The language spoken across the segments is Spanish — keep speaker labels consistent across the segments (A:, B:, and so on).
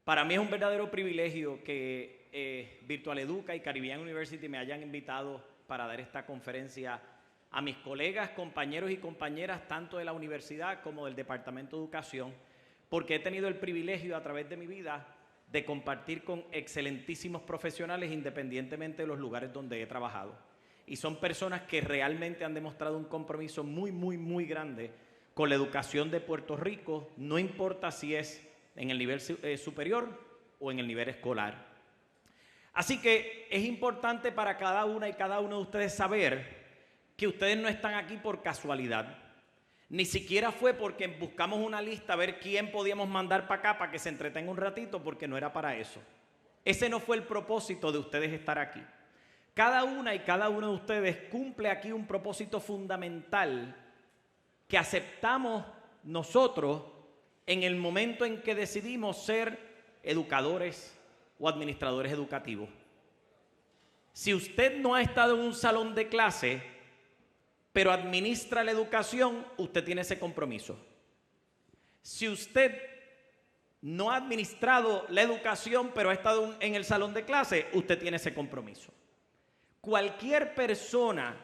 A: Para mí es un verdadero privilegio que Virtual Educa y Caribbean University me hayan invitado para dar esta conferencia a mis colegas, compañeros y compañeras, tanto de la universidad como del Departamento de Educación, porque he tenido el privilegio a través de mi vida de compartir con excelentísimos profesionales independientemente de los lugares donde he trabajado. Y son personas que realmente han demostrado un compromiso muy grande con la educación de Puerto Rico, no importa si es en el nivel superior o en el nivel escolar. Así que es importante para cada una y cada uno de ustedes saber que ustedes no están aquí por casualidad. Ni siquiera fue porque buscamos una lista a ver quién podíamos mandar para acá para que se entretenga un ratito, porque no era para eso. Ese no fue el propósito de ustedes estar aquí. Cada una y cada uno de ustedes cumple aquí un propósito fundamental que aceptamos nosotros en el momento en que decidimos ser educadores o administradores educativos. Si usted no ha estado en un salón de clase, pero administra la educación, usted tiene ese compromiso. Si usted no ha administrado la educación, pero ha estado en el salón de clase, usted tiene ese compromiso. Cualquier persona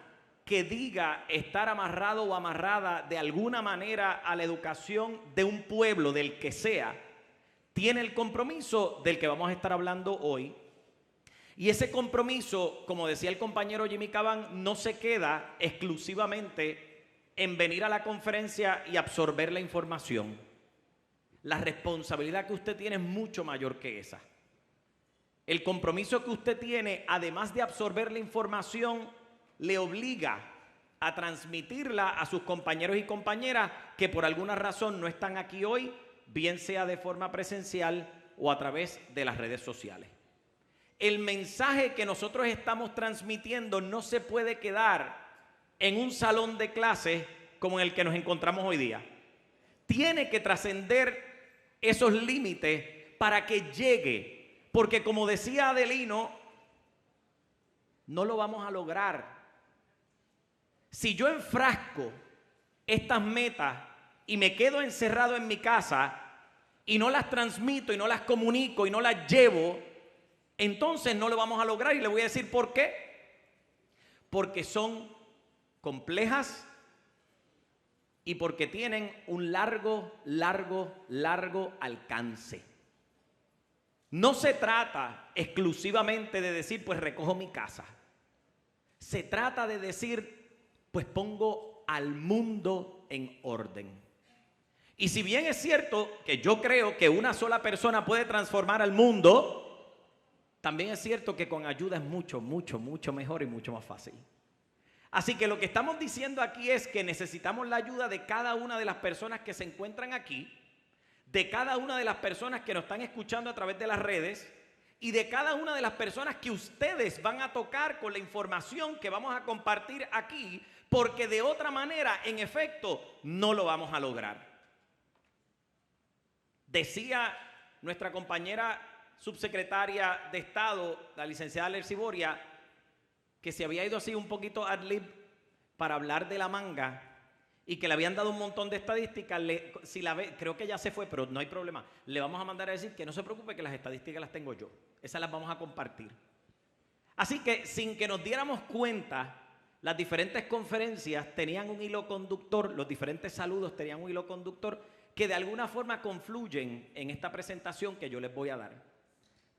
A: que diga estar amarrado o amarrada de alguna manera a la educación de un pueblo, del que sea, tiene el compromiso del que vamos a estar hablando hoy. Y ese compromiso, como decía el compañero Jimmy Cabán, no se queda exclusivamente en venir a la conferencia y absorber la información. La responsabilidad que usted tiene es mucho mayor que esa. El compromiso que usted tiene, además de absorber la información, le obliga a transmitirla a sus compañeros y compañeras que por alguna razón no están aquí hoy, bien sea de forma presencial o a través de las redes sociales. El mensaje que nosotros estamos transmitiendo no se puede quedar en un salón de clases como en el que nos encontramos hoy día. Tiene que trascender esos límites para que llegue, porque como decía Adelino, no lo vamos a lograr. Si yo enfrasco estas metas y me quedo encerrado en mi casa y no las transmito y no las comunico y no las llevo, entonces no lo vamos a lograr, y le voy a decir por qué. Porque son complejas y porque tienen un largo alcance. No se trata exclusivamente de decir, pues recojo mi casa. Se trata de decir, pues pongo al mundo en orden. Y si bien es cierto que yo creo que una sola persona puede transformar al mundo, también es cierto que con ayuda es mucho mejor y mucho más fácil. Así que lo que estamos diciendo aquí es que necesitamos la ayuda de cada una de las personas que se encuentran aquí, de cada una de las personas que nos están escuchando a través de las redes y de cada una de las personas que ustedes van a tocar con la información que vamos a compartir aquí, porque de otra manera, en efecto, no lo vamos a lograr. Decía nuestra compañera subsecretaria de Estado, la licenciada Lercy Boria, que se había ido así un poquito ad lib para hablar de la manga y que le habían dado un montón de estadísticas. Creo que ya se fue, pero no hay problema. Le vamos a mandar a decir que no se preocupe, que las estadísticas las tengo yo. Esas las vamos a compartir. Así que sin que nos diéramos cuenta, las diferentes conferencias tenían un hilo conductor, los diferentes saludos tenían un hilo conductor que de alguna forma confluyen en esta presentación que yo les voy a dar,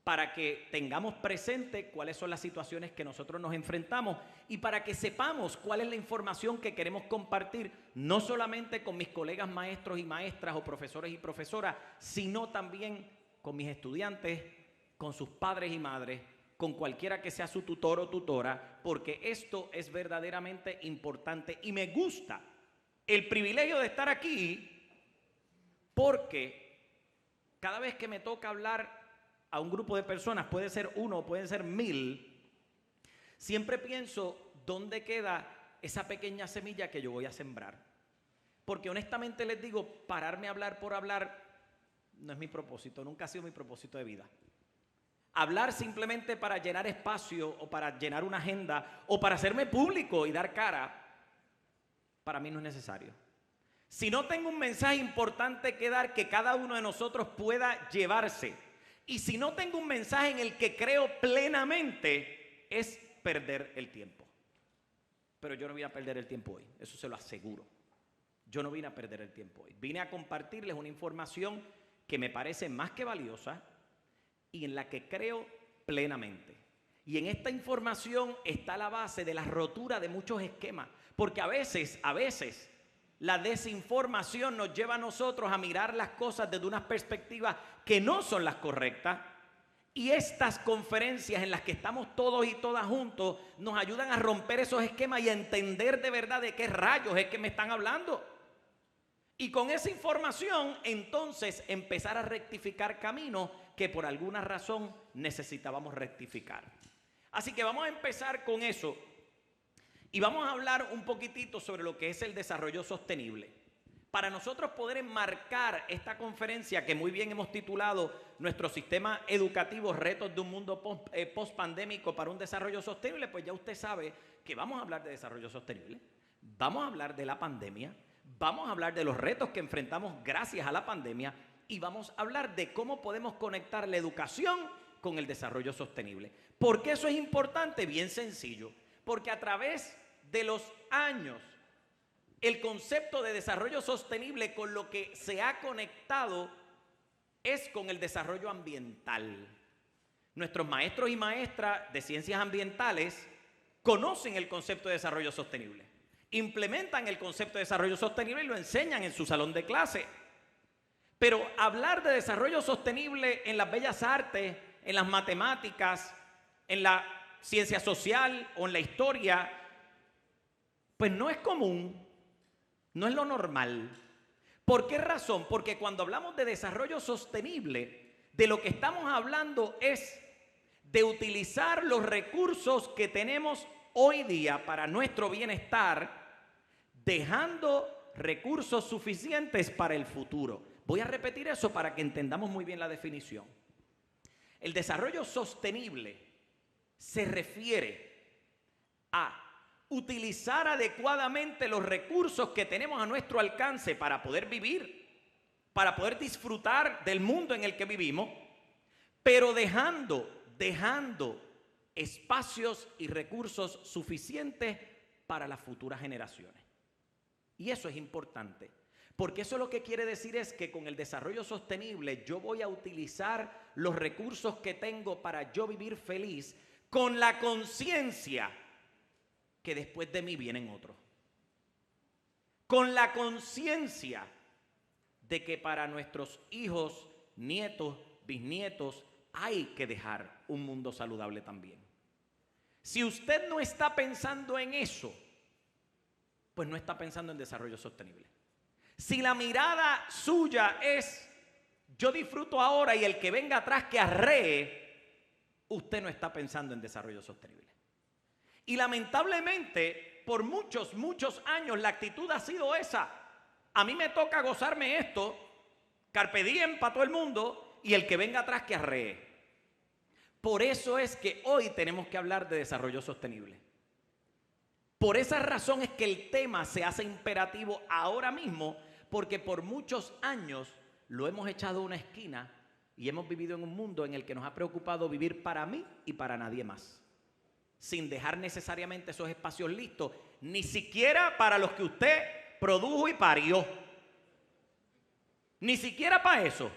A: para que tengamos presente cuáles son las situaciones que nosotros nos enfrentamos y para que sepamos cuál es la información que queremos compartir, no solamente con mis colegas maestros y maestras o profesores y profesoras, sino también con mis estudiantes, con sus padres y madres, con cualquiera que sea su tutor o tutora, porque esto es verdaderamente importante. Y me gusta el privilegio de estar aquí, porque cada vez que me toca hablar a un grupo de personas, puede ser uno, pueden ser 1000, siempre pienso dónde queda esa pequeña semilla que yo voy a sembrar. Porque honestamente les digo, pararme a hablar por hablar no es mi propósito, nunca ha sido mi propósito de vida. Hablar simplemente para llenar espacio o para llenar una agenda o para hacerme público y dar cara, para mí no es necesario. Si no tengo un mensaje importante que dar que cada uno de nosotros pueda llevarse, Y si no tengo un mensaje en el que creo plenamente, es perder el tiempo. Pero yo no vine a perder el tiempo hoy, eso se lo aseguro. Yo no vine a perder el tiempo hoy. Vine a compartirles una información que me parece más que valiosa y en la que creo plenamente. Y en esta información está la base de la rotura de muchos esquemas. Porque a veces, la desinformación nos lleva a nosotros a mirar las cosas desde unas perspectivas que no son las correctas. Y estas conferencias en las que estamos todos y todas juntos nos ayudan a romper esos esquemas y a entender de verdad de qué rayos es que me están hablando. Y con esa información, entonces, empezar a rectificar caminos que por alguna razón necesitábamos rectificar. Así que vamos a empezar con eso y vamos a hablar un poquitito sobre lo que es el desarrollo sostenible. Para nosotros poder enmarcar esta conferencia que muy bien hemos titulado Nuestro sistema educativo, retos de un mundo post-pandémico para un desarrollo sostenible, pues ya usted sabe que vamos a hablar de desarrollo sostenible, vamos a hablar de la pandemia, vamos a hablar de los retos que enfrentamos gracias a la pandemia y vamos a hablar de cómo podemos conectar la educación con el desarrollo sostenible. ¿Por qué eso es importante? Bien sencillo, porque a través de los años el concepto de desarrollo sostenible con lo que se ha conectado es con el desarrollo ambiental. Nuestros maestros y maestras de ciencias ambientales conocen el concepto de desarrollo sostenible, implementan el concepto de desarrollo sostenible y lo enseñan en su salón de clase. Pero hablar de desarrollo sostenible en las bellas artes, en las matemáticas, en la ciencia social o en la historia, pues no es común. No es lo normal. ¿Por qué razón? Porque cuando hablamos de desarrollo sostenible, de lo que estamos hablando es de utilizar los recursos que tenemos hoy día para nuestro bienestar, dejando recursos suficientes para el futuro. Voy a repetir eso para que entendamos muy bien la definición. El desarrollo sostenible se refiere a utilizar adecuadamente los recursos que tenemos a nuestro alcance para poder vivir, para poder disfrutar del mundo en el que vivimos, pero dejando espacios y recursos suficientes para las futuras generaciones. Y eso es importante, porque eso lo que quiere decir es que con el desarrollo sostenible yo voy a utilizar los recursos que tengo para yo vivir feliz con la conciencia que después de mí vienen otros. Con la conciencia de que para nuestros hijos, nietos, bisnietos, hay que dejar un mundo saludable también. Si usted no está pensando en eso, pues no está pensando en desarrollo sostenible. Si la mirada suya es, yo disfruto ahora y el que venga atrás que arree, usted no está pensando en desarrollo sostenible. Y lamentablemente, por muchos años la actitud ha sido esa. A mí me toca gozarme esto, carpe diem para todo el mundo, y el que venga atrás que arree. Por eso es que hoy tenemos que hablar de desarrollo sostenible. Por esa razón es que el tema se hace imperativo ahora mismo, porque por muchos años lo hemos echado a una esquina y hemos vivido en un mundo en el que nos ha preocupado vivir para mí y para nadie más, sin dejar necesariamente esos espacios listos, ni siquiera para los que usted produjo y parió. Ni siquiera para eso.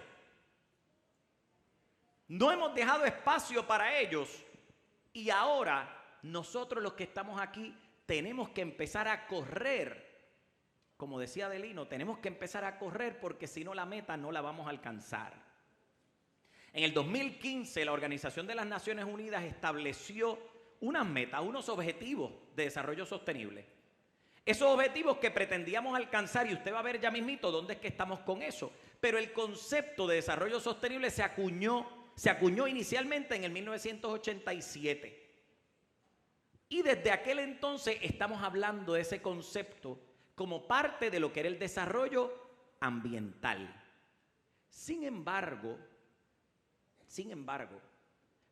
A: No hemos dejado espacio para ellos y ahora nosotros los que estamos aquí tenemos que empezar a correr. Como decía Adelino, tenemos que empezar a correr porque si no la meta no la vamos a alcanzar. En el 2015 la Organización de las Naciones Unidas estableció unas metas, unos objetivos de desarrollo sostenible. Esos objetivos que pretendíamos alcanzar, y usted va a ver ya mismito dónde es que estamos con eso. Pero el concepto de desarrollo sostenible se acuñó inicialmente en el 1987. Y desde aquel entonces estamos hablando de ese concepto como parte de lo que era el desarrollo ambiental. Sin embargo,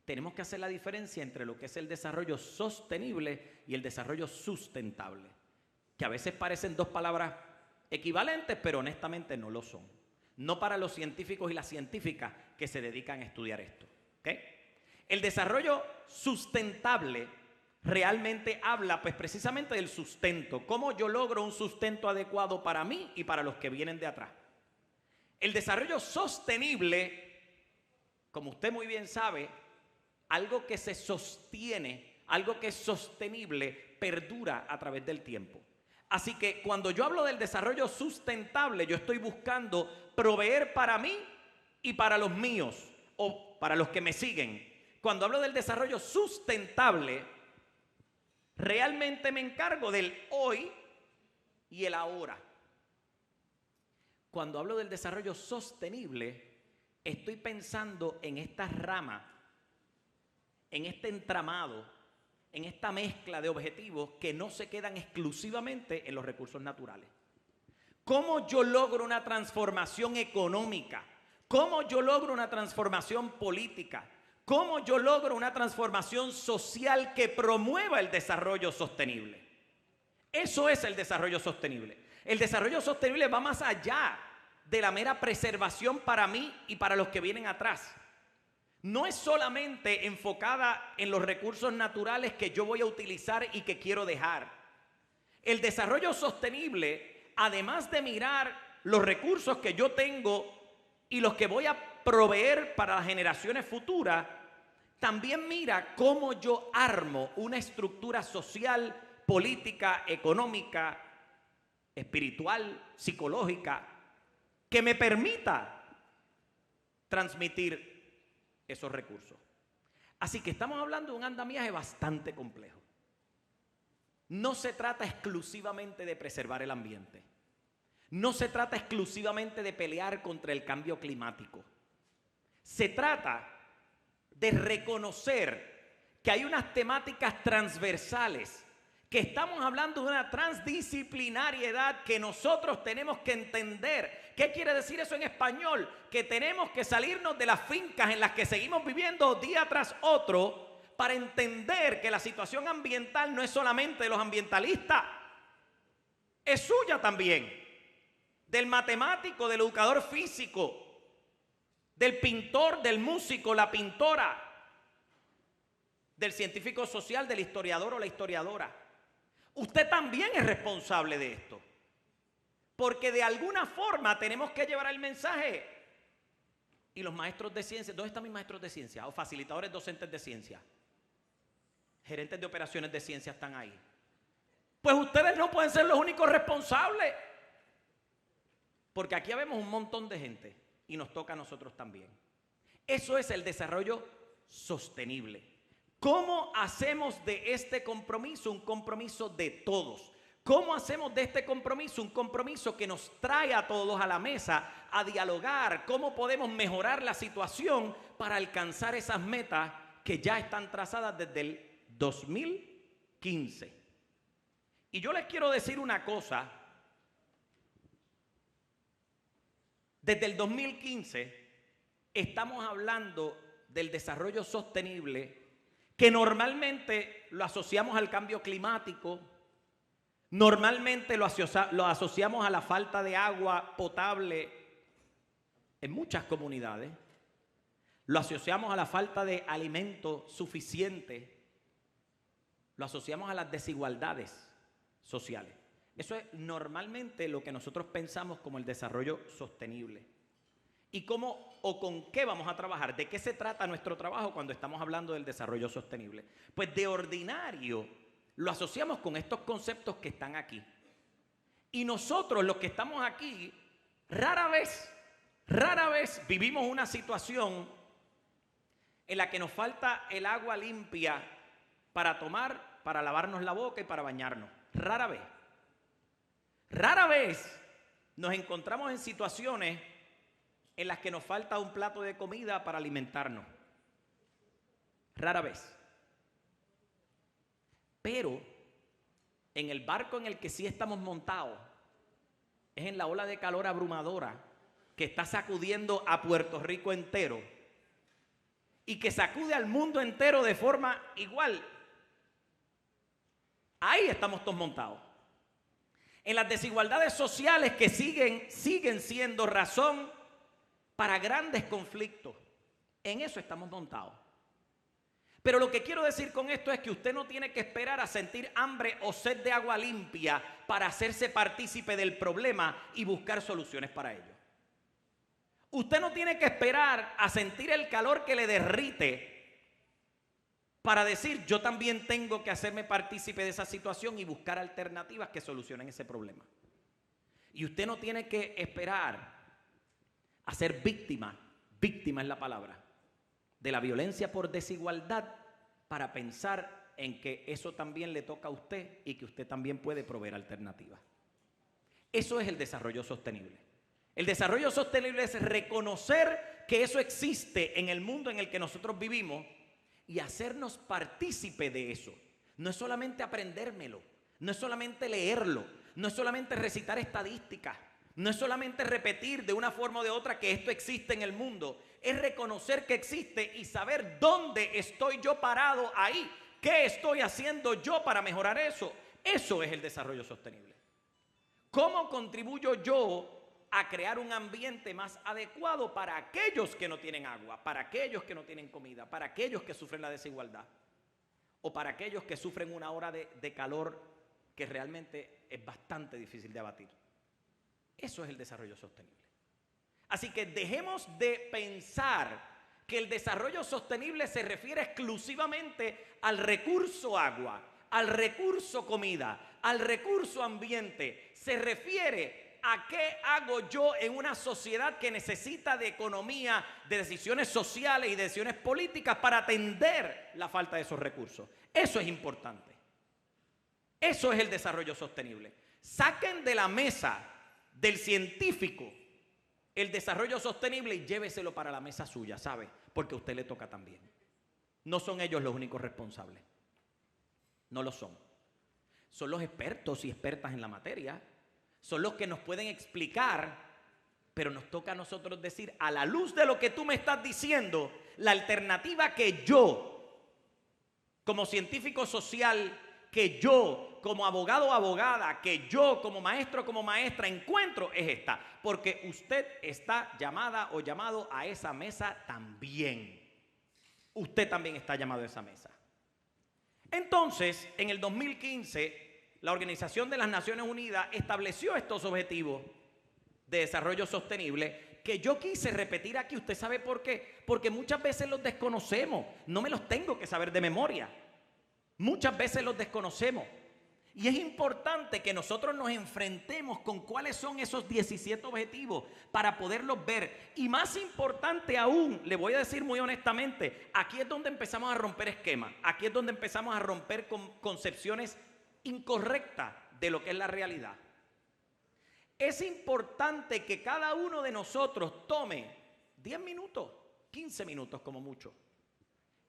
A: tenemos que hacer la diferencia entre lo que es el desarrollo sostenible y el desarrollo sustentable, que a veces parecen dos palabras equivalentes, pero honestamente no lo son. no para los científicos y las científicas que se dedican a estudiar esto. ¿Okay? El desarrollo sustentable realmente habla pues precisamente del sustento, cómo yo logro un sustento adecuado para mí y para los que vienen de atrás. El desarrollo sostenible, como usted muy bien sabe, algo que se sostiene, algo que es sostenible, perdura a través del tiempo. Así que cuando yo hablo del desarrollo sustentable, yo estoy buscando proveer para mí y para los míos, o para los que me siguen. Cuando hablo del desarrollo sustentable, realmente me encargo del hoy y el ahora. Cuando hablo del desarrollo sostenible, estoy pensando en esta rama, en este entramado, en esta mezcla de objetivos que no se quedan exclusivamente en los recursos naturales. ¿Cómo yo logro una transformación económica? ¿Cómo yo logro una transformación política? ¿Cómo yo logro una transformación social que promueva el desarrollo sostenible? Eso es el desarrollo sostenible. El desarrollo sostenible va más allá de la mera preservación para mí y para los que vienen atrás. No es solamente enfocada en los recursos naturales que yo voy a utilizar y que quiero dejar. El desarrollo sostenible, además de mirar los recursos que yo tengo y los que voy a proveer para las generaciones futuras, también mira cómo yo armo una estructura social, política, económica, espiritual, psicológica, que me permita transmitir esos recursos. Así que estamos hablando de un andamiaje bastante complejo. No se trata exclusivamente de preservar el ambiente. No se trata exclusivamente de pelear contra el cambio climático. Se trata de reconocer que hay unas temáticas transversales, que estamos hablando de una transdisciplinariedad que nosotros tenemos que entender. ¿Qué quiere decir eso en español? Que tenemos que salirnos de las fincas en las que seguimos viviendo día tras otro para entender que la situación ambiental no es solamente de los ambientalistas, es suya también, del matemático, del educador físico, del pintor, del músico, la pintora, del científico social, del historiador o la historiadora. Usted también es responsable de esto, porque de alguna forma tenemos que llevar el mensaje. Y los maestros de ciencia, ¿dónde están mis maestros de ciencia? O facilitadores docentes de ciencia, gerentes de operaciones de ciencia están ahí. Pues ustedes no pueden ser los únicos responsables, porque aquí vemos un montón de gente y nos toca a nosotros también. Eso es el desarrollo sostenible. ¿Cómo hacemos de este compromiso un compromiso de todos? ¿Cómo hacemos de este compromiso un compromiso que nos trae a todos a la mesa a dialogar? ¿Cómo podemos mejorar la situación para alcanzar esas metas que ya están trazadas desde el 2015? Y yo les quiero decir una cosa. Desde el 2015 estamos hablando del desarrollo sostenible, que normalmente lo asociamos al cambio climático, normalmente lo asociamos a la falta de agua potable en muchas comunidades, lo asociamos a la falta de alimento suficiente, lo asociamos a las desigualdades sociales. Eso es normalmente lo que nosotros pensamos como el desarrollo sostenible. ¿Y cómo o con qué vamos a trabajar? ¿De qué se trata nuestro trabajo cuando estamos hablando del desarrollo sostenible? Pues de ordinario lo asociamos con estos conceptos que están aquí. Y nosotros, los que estamos aquí, rara vez vivimos una situación en la que nos falta el agua limpia para tomar, para lavarnos la boca y para bañarnos. Rara vez. Rara vez nos encontramos en situaciones en las que nos falta un plato de comida para alimentarnos. Rara vez. Pero en el barco en el que sí estamos montados es en la ola de calor abrumadora que está sacudiendo a Puerto Rico entero y que sacude al mundo entero de forma igual. Ahí estamos todos montados. En las desigualdades sociales que siguen siendo razón para grandes conflictos. En eso estamos montados. Pero lo que quiero decir con esto es que usted no tiene que esperar a sentir hambre o sed de agua limpia para hacerse partícipe del problema y buscar soluciones para ello. Usted no tiene que esperar a sentir el calor que le derrite para decir, yo también tengo que hacerme partícipe de esa situación y buscar alternativas que solucionen ese problema. Y usted no tiene que esperar a ser víctima es la palabra, de la violencia por desigualdad para pensar en que eso también le toca a usted y que usted también puede proveer alternativas. Eso es el desarrollo sostenible. El desarrollo sostenible es reconocer que eso existe en el mundo en el que nosotros vivimos y hacernos partícipe de eso. No es solamente aprendérmelo, no es solamente leerlo, no es solamente recitar estadísticas, no es solamente repetir de una forma o de otra que esto existe en el mundo. Es reconocer que existe y saber dónde estoy yo parado ahí. ¿Qué estoy haciendo yo para mejorar eso? Eso es el desarrollo sostenible. ¿Cómo contribuyo yo a crear un ambiente más adecuado para aquellos que no tienen agua, para aquellos que no tienen comida, para aquellos que sufren la desigualdad o para aquellos que sufren una hora de calor que realmente es bastante difícil de abatir? Eso es el desarrollo sostenible. Así que dejemos de pensar que el desarrollo sostenible se refiere exclusivamente al recurso agua, al recurso comida, al recurso ambiente. Se refiere a qué hago yo en una sociedad que necesita de economía, de decisiones sociales y de decisiones políticas para atender la falta de esos recursos. Eso es importante. Eso es el desarrollo sostenible. Saquen de la mesa del científico el desarrollo sostenible y lléveselo para la mesa suya, ¿sabe? Porque a usted le toca también. No son ellos los únicos responsables. No lo son. Son los expertos y expertas en la materia. Son los que nos pueden explicar, pero nos toca a nosotros decir, a la luz de lo que tú me estás diciendo, la alternativa que yo, como científico social, que yo, como abogado o abogada, que yo, como maestro o como maestra, encuentro es esta. Porque usted está llamada o llamado a esa mesa también. Usted también está llamado a esa mesa. Entonces, en el 2015, la Organización de las Naciones Unidas estableció estos objetivos de desarrollo sostenible que yo quise repetir aquí. ¿Usted sabe por qué? Porque muchas veces los desconocemos. No me los tengo que saber de memoria. Muchas veces los desconocemos. Y es importante que nosotros nos enfrentemos con cuáles son esos 17 objetivos para poderlos ver. Y más importante aún, le voy a decir muy honestamente, aquí es donde empezamos a romper esquemas. Aquí es donde empezamos a romper concepciones incorrectas de lo que es la realidad. Es importante que cada uno de nosotros tome 10 minutos, 15 minutos como mucho.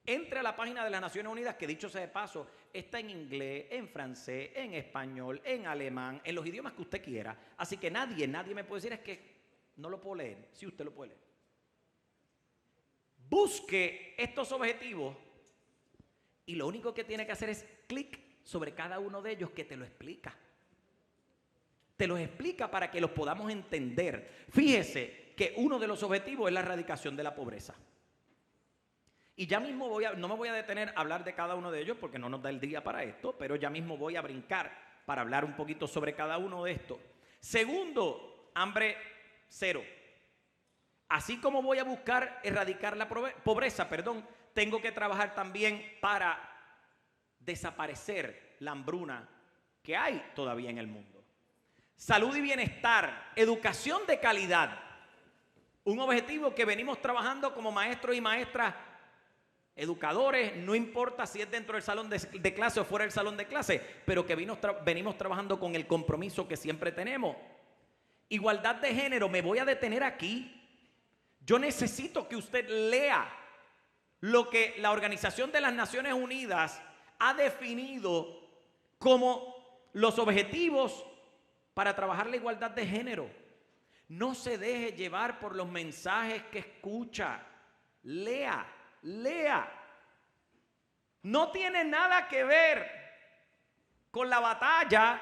A: Entre a la página de las Naciones Unidas, que dicho sea de paso, está en inglés, en francés, en español, en alemán, en los idiomas que usted quiera. Así que nadie me puede decir es que no lo puedo leer. Sí, usted lo puede leer. Busque estos objetivos y lo único que tiene que hacer es clic sobre cada uno de ellos que te lo explica. Te los explica para que los podamos entender. Fíjese que uno de los objetivos es la erradicación de la pobreza. Y ya mismo no me voy a detener a hablar de cada uno de ellos porque no nos da el día para esto, pero ya mismo voy a brincar para hablar un poquito sobre cada uno de estos. Segundo, hambre cero. Así como voy a buscar erradicar la pobreza, tengo que trabajar también para desaparecer la hambruna que hay todavía en el mundo. Salud y bienestar, educación de calidad. Un objetivo que venimos trabajando como maestros y maestras, educadores, no importa si es dentro del salón de clase o fuera del salón de clase, pero que venimos trabajando con el compromiso que siempre tenemos. Igualdad de género, me voy a detener aquí. Yo necesito que usted lea lo que la Organización de las Naciones Unidas ha definido como los objetivos para trabajar la igualdad de género. No se deje llevar por los mensajes que escucha. Lea. No tiene nada que ver con la batalla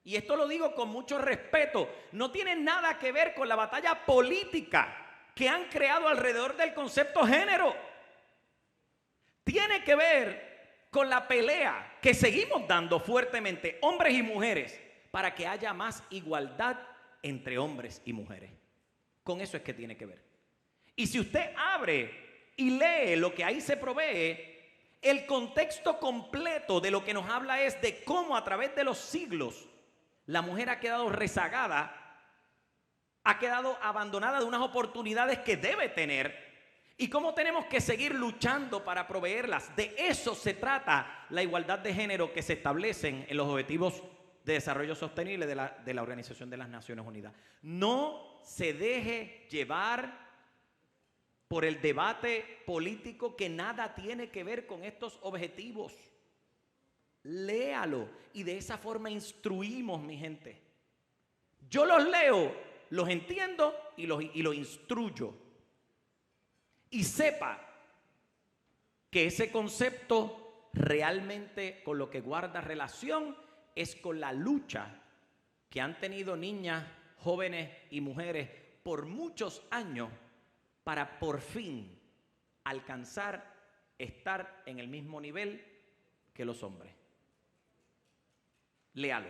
A: y esto lo digo con mucho respeto, no tiene nada que ver con la batalla política que han creado alrededor del concepto género. Tiene que ver con la pelea que seguimos dando fuertemente, hombres y mujeres, para que haya más igualdad entre hombres y mujeres. Con eso es que tiene que ver. Y si usted abre y lee lo que ahí se provee, el contexto completo de lo que nos habla es de cómo a través de los siglos la mujer ha quedado rezagada, ha quedado abandonada de unas oportunidades que debe tener y cómo tenemos que seguir luchando para proveerlas. De eso se trata la igualdad de género que se establecen en los objetivos de desarrollo sostenible de la Organización de las Naciones Unidas. No se deje llevar por el debate político que nada tiene que ver con estos objetivos. Léalo y de esa forma instruimos, mi gente. Yo los leo, los entiendo y los instruyo. Y sepa que ese concepto realmente con lo que guarda relación es con la lucha que han tenido niñas, jóvenes y mujeres por muchos años para por fin alcanzar estar en el mismo nivel que los hombres. Léalo.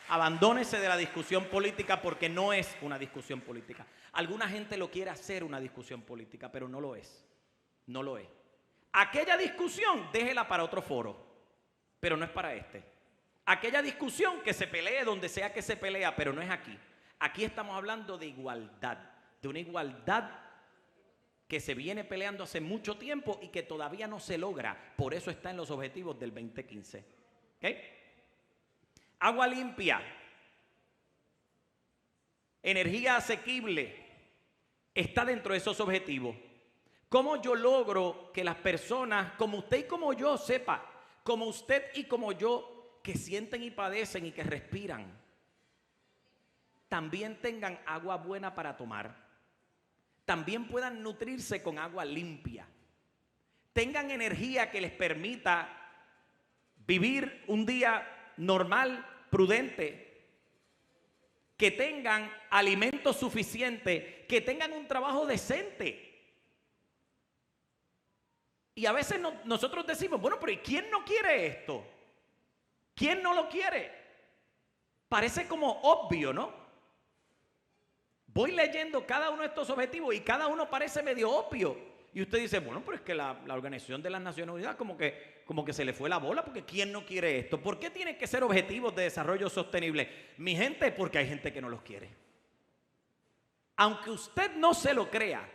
A: Abandónese de la discusión política porque no es una discusión política. Alguna gente lo quiere hacer una discusión política, pero no lo es. No lo es. Aquella discusión, déjela para otro foro, pero no es para este. Aquella discusión que se pelee donde sea que se pelea, pero no es aquí. Aquí estamos hablando de igualdad, de una igualdad que se viene peleando hace mucho tiempo y que todavía no se logra. Por eso está en los objetivos del 2015. ¿Okay? Agua limpia, energía asequible, está dentro de esos objetivos. ¿Cómo yo logro que las personas, como usted y como yo, sepa, como usted y como yo, que sienten y padecen y que respiran, también tengan agua buena para tomar, también puedan nutrirse con agua limpia, tengan energía que les permita vivir un día normal, prudente, que tengan alimento suficiente, que tengan un trabajo decente. Y a veces nosotros decimos, bueno, pero ¿y quién no quiere esto? ¿Quién no lo quiere? Parece como obvio, ¿no? Voy leyendo cada uno de estos objetivos y cada uno parece medio obvio. Y usted dice, bueno, pero es que la Organización de las Naciones Unidas como que se le fue la bola, porque ¿quién no quiere esto? ¿Por qué tienen que ser objetivos de desarrollo sostenible? Mi gente, porque hay gente que no los quiere. Aunque usted no se lo crea,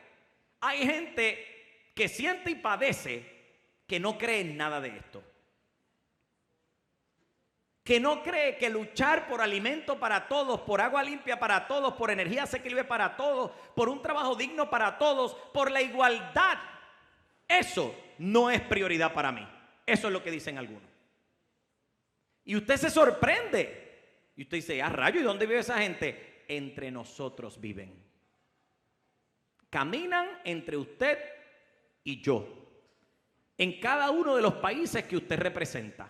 A: hay gente que siente y padece que no cree en nada de esto. Que no cree que luchar por alimento para todos, por agua limpia para todos, por energía asequible para todos, por un trabajo digno para todos, por la igualdad, eso no es prioridad para mí. Eso es lo que dicen algunos. Y usted se sorprende. Y usted dice, ah, rayo, ¿y dónde vive esa gente? Entre nosotros viven. Caminan entre usted y yo, en cada uno de los países que usted representa.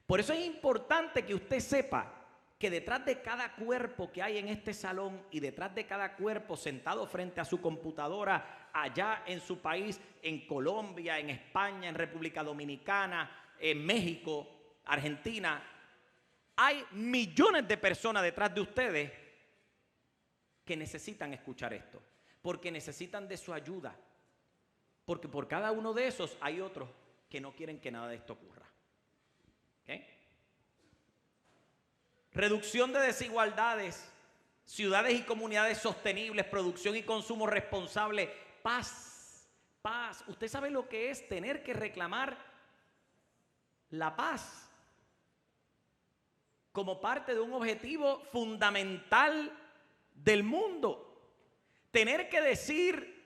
A: Por eso es importante que usted sepa que detrás de cada cuerpo que hay en este salón y detrás de cada cuerpo sentado frente a su computadora allá en su país, en Colombia, en España, en República Dominicana, en México, Argentina, hay millones de personas detrás de ustedes que necesitan escuchar esto, porque necesitan de su ayuda, porque por cada uno de esos hay otros que no quieren que nada de esto ocurra. ¿Okay? Reducción de desigualdades, ciudades y comunidades sostenibles, producción y consumo responsable, paz, paz. ¿Usted sabe lo que es tener que reclamar la paz como parte de un objetivo fundamental del mundo? Tener que decir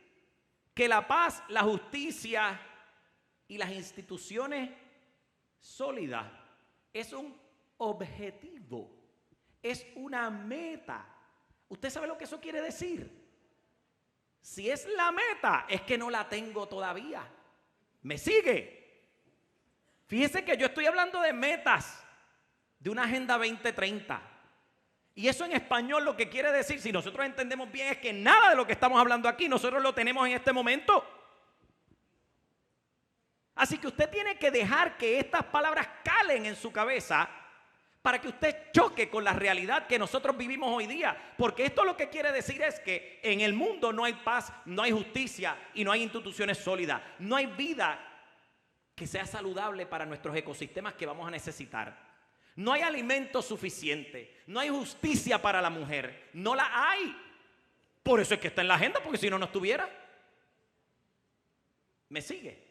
A: que la paz, la justicia y las instituciones sólidas es un objetivo, es una meta. ¿Usted sabe lo que eso quiere decir? Si es la meta, es que no la tengo todavía. ¿Me sigue? Fíjese que yo estoy hablando de metas, de una Agenda 2030. Y eso en español lo que quiere decir, si nosotros entendemos bien, es que nada de lo que estamos hablando aquí nosotros lo tenemos en este momento. Así que usted tiene que dejar que estas palabras calen en su cabeza para que usted choque con la realidad que nosotros vivimos hoy día. Porque esto lo que quiere decir es que en el mundo no hay paz, no hay justicia y no hay instituciones sólidas. No hay vida que sea saludable para nuestros ecosistemas que vamos a necesitar. No hay alimento suficiente, no hay justicia para la mujer, no la hay. Por eso es que está en la agenda, porque si no, no estuviera. ¿Me sigue?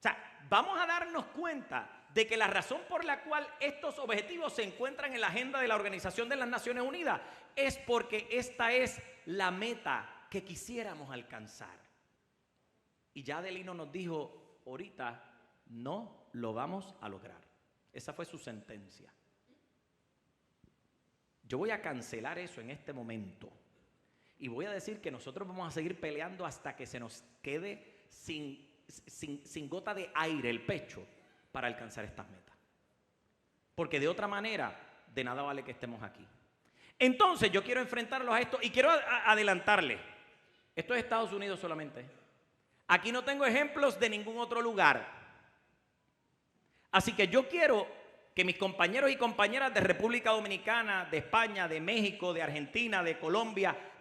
A: O sea, vamos a darnos cuenta de que la razón por la cual estos objetivos se encuentran en la agenda de la Organización de las Naciones Unidas es porque esta es la meta que quisiéramos alcanzar. Y ya Adelino nos dijo ahorita, no lo vamos a lograr. Esa fue su sentencia. Yo voy a cancelar eso en este momento y voy a decir que nosotros vamos a seguir peleando hasta que se nos quede sin gota de aire el pecho para alcanzar estas metas. Porque de otra manera, de nada vale que estemos aquí. Entonces yo quiero enfrentarlos a esto y quiero adelantarle. Esto es Estados Unidos solamente. Aquí no tengo ejemplos de ningún otro lugar. Así que yo quiero que mis compañeros y compañeras de República Dominicana, de España, de México, de Argentina, de Colombia,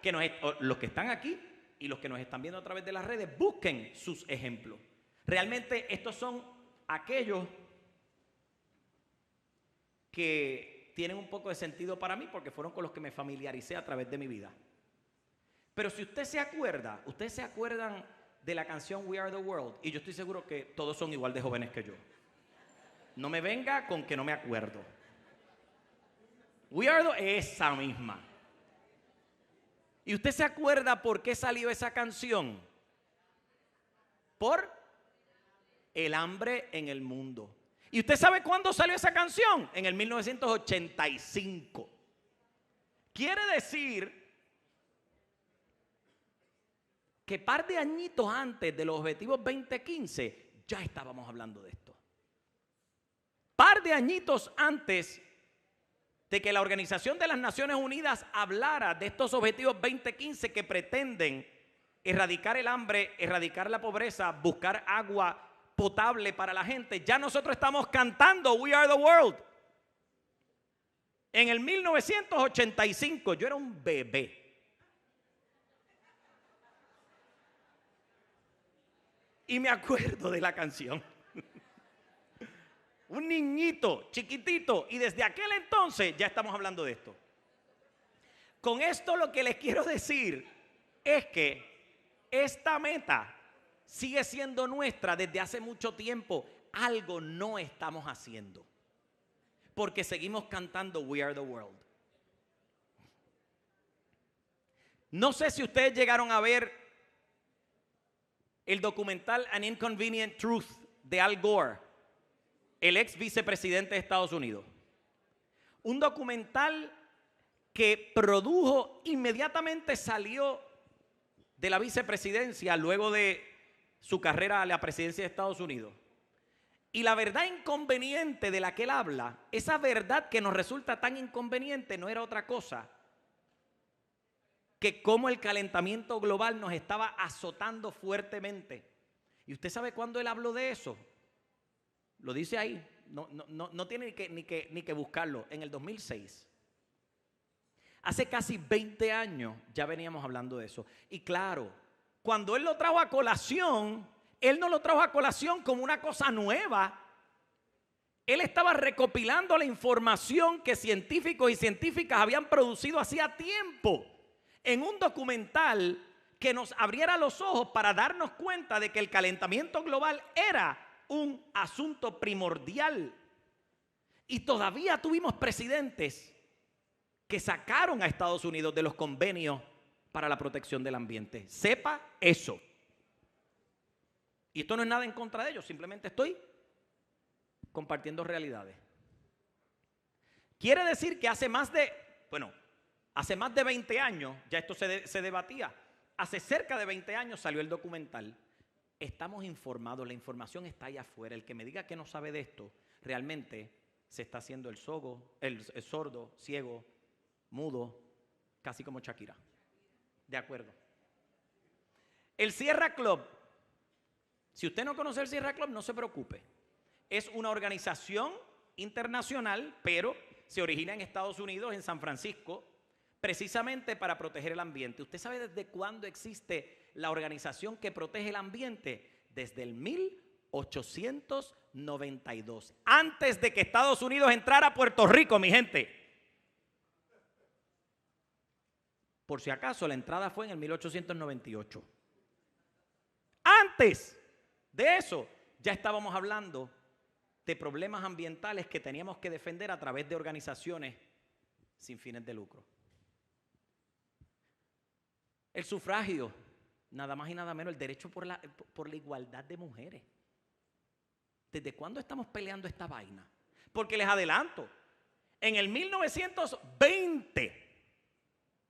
A: los que están aquí y los que nos están viendo a través de las redes, busquen sus ejemplos. Realmente estos son aquellos que tienen un poco de sentido para mí porque fueron con los que me familiaricé a través de mi vida. Pero si usted se acuerda, ustedes se acuerdan de la canción We Are the World, y yo estoy seguro que todos son igual de jóvenes que yo. No me venga con que no me acuerdo. We Are the... esa misma. ¿Y usted se acuerda por qué salió esa canción? Por el hambre en el mundo. ¿Y usted sabe cuándo salió esa canción? En el 1985. Quiere decir que par de añitos antes de los objetivos 2015 ya estábamos hablando de esto. Par de añitos antes de que la Organización de las Naciones Unidas hablara de estos objetivos 2015 que pretenden erradicar el hambre, erradicar la pobreza, buscar agua potable para la gente, ya nosotros estamos cantando We Are the World. En el 1985 yo era un bebé. Y me acuerdo de la canción. Un niñito chiquitito, y desde aquel entonces ya estamos hablando de esto. Con esto lo que les quiero decir es que esta meta sigue siendo nuestra desde hace mucho tiempo. Algo no estamos haciendo porque seguimos cantando We Are the World. No sé si ustedes llegaron a ver el documental An Inconvenient Truth de Al Gore, el ex vicepresidente de Estados Unidos. Un documental que produjo, inmediatamente salió de la vicepresidencia luego de su carrera a la presidencia de Estados Unidos. Y la verdad inconveniente de la que él habla, esa verdad que nos resulta tan inconveniente, no era otra cosa que cómo el calentamiento global nos estaba azotando fuertemente. ¿Y usted sabe cuándo él habló de eso? Lo dice ahí, no tiene ni que buscarlo, en el 2006. Hace casi 20 años ya veníamos hablando de eso. Y claro, cuando él lo trajo a colación, él no lo trajo a colación como una cosa nueva. Él estaba recopilando la información que científicos y científicas habían producido hacía tiempo en un documental que nos abriera los ojos para darnos cuenta de que el calentamiento global era un asunto primordial. Y todavía tuvimos presidentes que sacaron a Estados Unidos de los convenios para la protección del ambiente. Sepa eso. Y esto no es nada en contra de ellos, simplemente estoy compartiendo realidades. Quiere decir que hace más de 20 años ya esto se debatía. Hace cerca de 20 años salió el documental. estamos informados, la información está allá afuera. El que me diga que no sabe de esto, realmente se está haciendo el sordo, ciego, mudo, casi como Shakira. De acuerdo. El Sierra Club. Si usted no conoce el Sierra Club, no se preocupe. Es una organización internacional, pero se origina en Estados Unidos, en San Francisco, precisamente para proteger el ambiente. ¿Usted sabe desde cuándo existe la organización que protege el ambiente? Desde el 1892, antes de que Estados Unidos entrara a Puerto Rico, mi gente. Por si acaso, la entrada fue en el 1898. Antes de eso, ya estábamos hablando de problemas ambientales que teníamos que defender a través de organizaciones sin fines de lucro. El sufragio, nada más y nada menos, el derecho por la igualdad de mujeres. ¿Desde cuándo estamos peleando esta vaina? Porque les adelanto, en el 1920,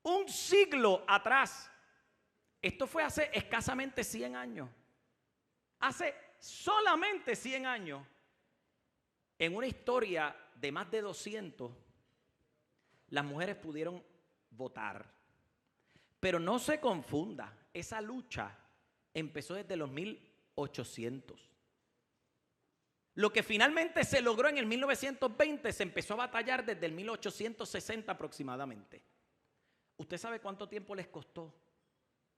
A: un siglo atrás, esto fue hace escasamente 100 años, hace solamente 100 años, en una historia de más de 200, las mujeres pudieron votar. Pero no se confunda, esa lucha empezó desde los 1800. Lo que finalmente se logró en el 1920 se empezó a batallar desde el 1860 aproximadamente. ¿Usted sabe cuánto tiempo les costó?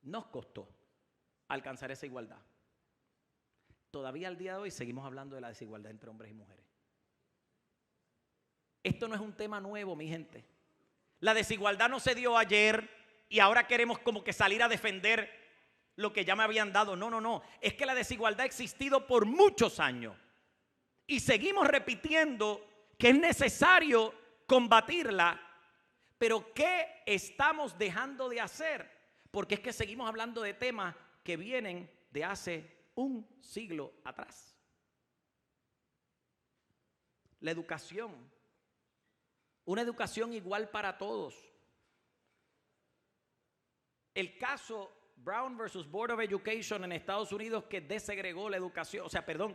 A: Nos costó alcanzar esa igualdad. Todavía al día de hoy seguimos hablando de la desigualdad entre hombres y mujeres. Esto no es un tema nuevo, mi gente. La desigualdad no se dio ayer y ahora queremos como que salir a defender lo que ya me habían dado. No, no, no. Es que la desigualdad ha existido por muchos años. Y seguimos repitiendo que es necesario combatirla. Pero ¿qué estamos dejando de hacer? Porque es que seguimos hablando de temas que vienen de hace un siglo atrás. La educación. Una educación igual para todos. El caso Brown versus Board of Education en Estados Unidos que desegregó la educación,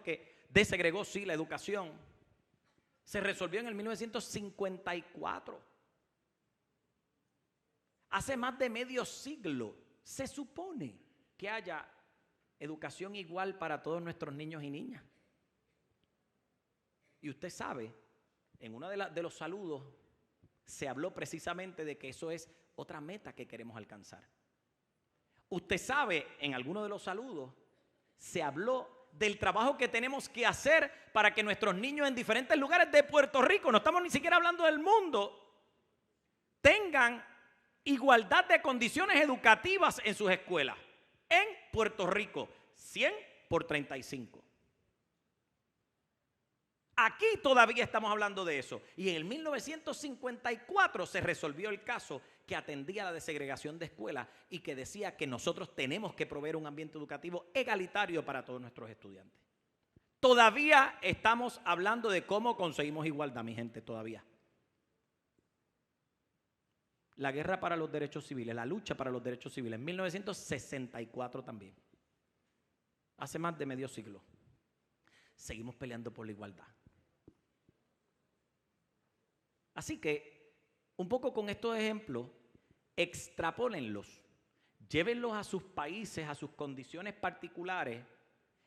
A: que desegregó la educación, se resolvió en el 1954. Hace más de medio siglo se supone que haya educación igual para todos nuestros niños y niñas. Y usted sabe, en uno de los saludos se habló precisamente de que eso es otra meta que queremos alcanzar. Usted sabe, en alguno de los saludos se habló del trabajo que tenemos que hacer para que nuestros niños en diferentes lugares de Puerto Rico, no estamos ni siquiera hablando del mundo, tengan igualdad de condiciones educativas en sus escuelas. En Puerto Rico, 100 por 35. Aquí todavía estamos hablando de eso. Y en el 1954 se resolvió el caso que atendía la desegregación de escuelas y que decía que nosotros tenemos que proveer un ambiente educativo egalitario para todos nuestros estudiantes. Todavía estamos hablando de cómo conseguimos igualdad, mi gente, todavía. La guerra para los derechos civiles, la lucha para los derechos civiles, en 1964 también. Hace más de medio siglo. Seguimos peleando por la igualdad. Así que, un poco con estos ejemplos, extrapólenlos, llévenlos a sus países, a sus condiciones particulares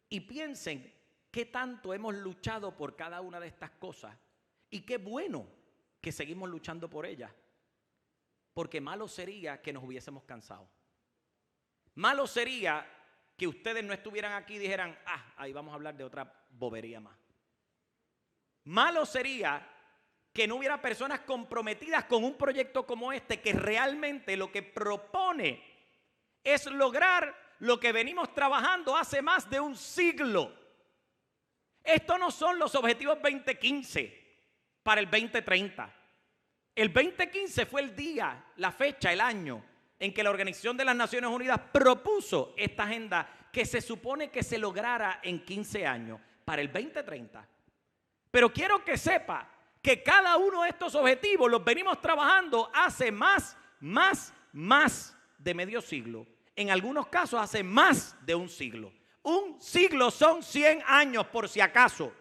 A: y piensen qué tanto hemos luchado por cada una de estas cosas y qué bueno que seguimos luchando por ellas, porque malo sería que nos hubiésemos cansado. Malo sería que ustedes no estuvieran aquí y dijeran, ahí vamos a hablar de otra bobería más. Malo sería que no hubiera personas comprometidas con un proyecto como este que realmente lo que propone es lograr lo que venimos trabajando hace más de un siglo. Estos no son los objetivos 2015 para el 2030. El 2015 fue el día, la fecha, el año en que la Organización de las Naciones Unidas propuso esta agenda que se supone que se lograra en 15 años para el 2030. Pero quiero que sepa que cada uno de estos objetivos los venimos trabajando hace más de medio siglo. En algunos casos hace más de un siglo. Un siglo son 100 años, por si acaso.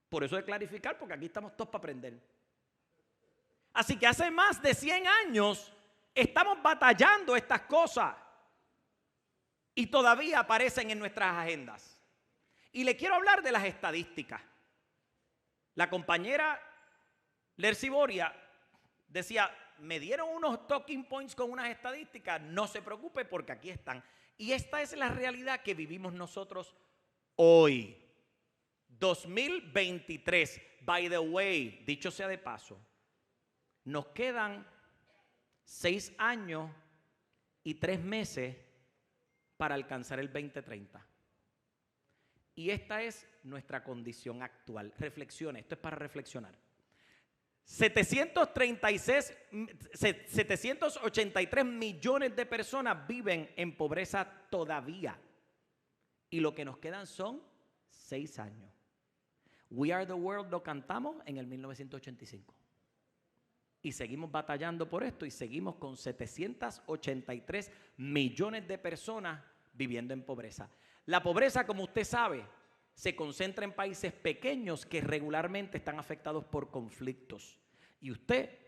A: Por eso de clarificar, porque aquí estamos todos para aprender. Así que hace más de 100 años estamos batallando estas cosas y todavía aparecen en nuestras agendas. Y le quiero hablar de las estadísticas. La compañera Lercy Boria decía, me dieron unos talking points con unas estadísticas, no se preocupe porque aquí están. Y esta es la realidad que vivimos nosotros hoy. 2023, by the way, dicho sea de paso, nos quedan 6 años y 3 meses para alcanzar el 2030. Y esta es nuestra condición actual. Reflexione, esto es para reflexionar. 783 millones de personas viven en pobreza todavía. Y lo que nos quedan son 6 años. We Are the World lo cantamos en el 1985. Y seguimos batallando por esto y seguimos con 783 millones de personas viviendo en pobreza. La pobreza, como usted sabe, se concentra en países pequeños que regularmente están afectados por conflictos. Y usted,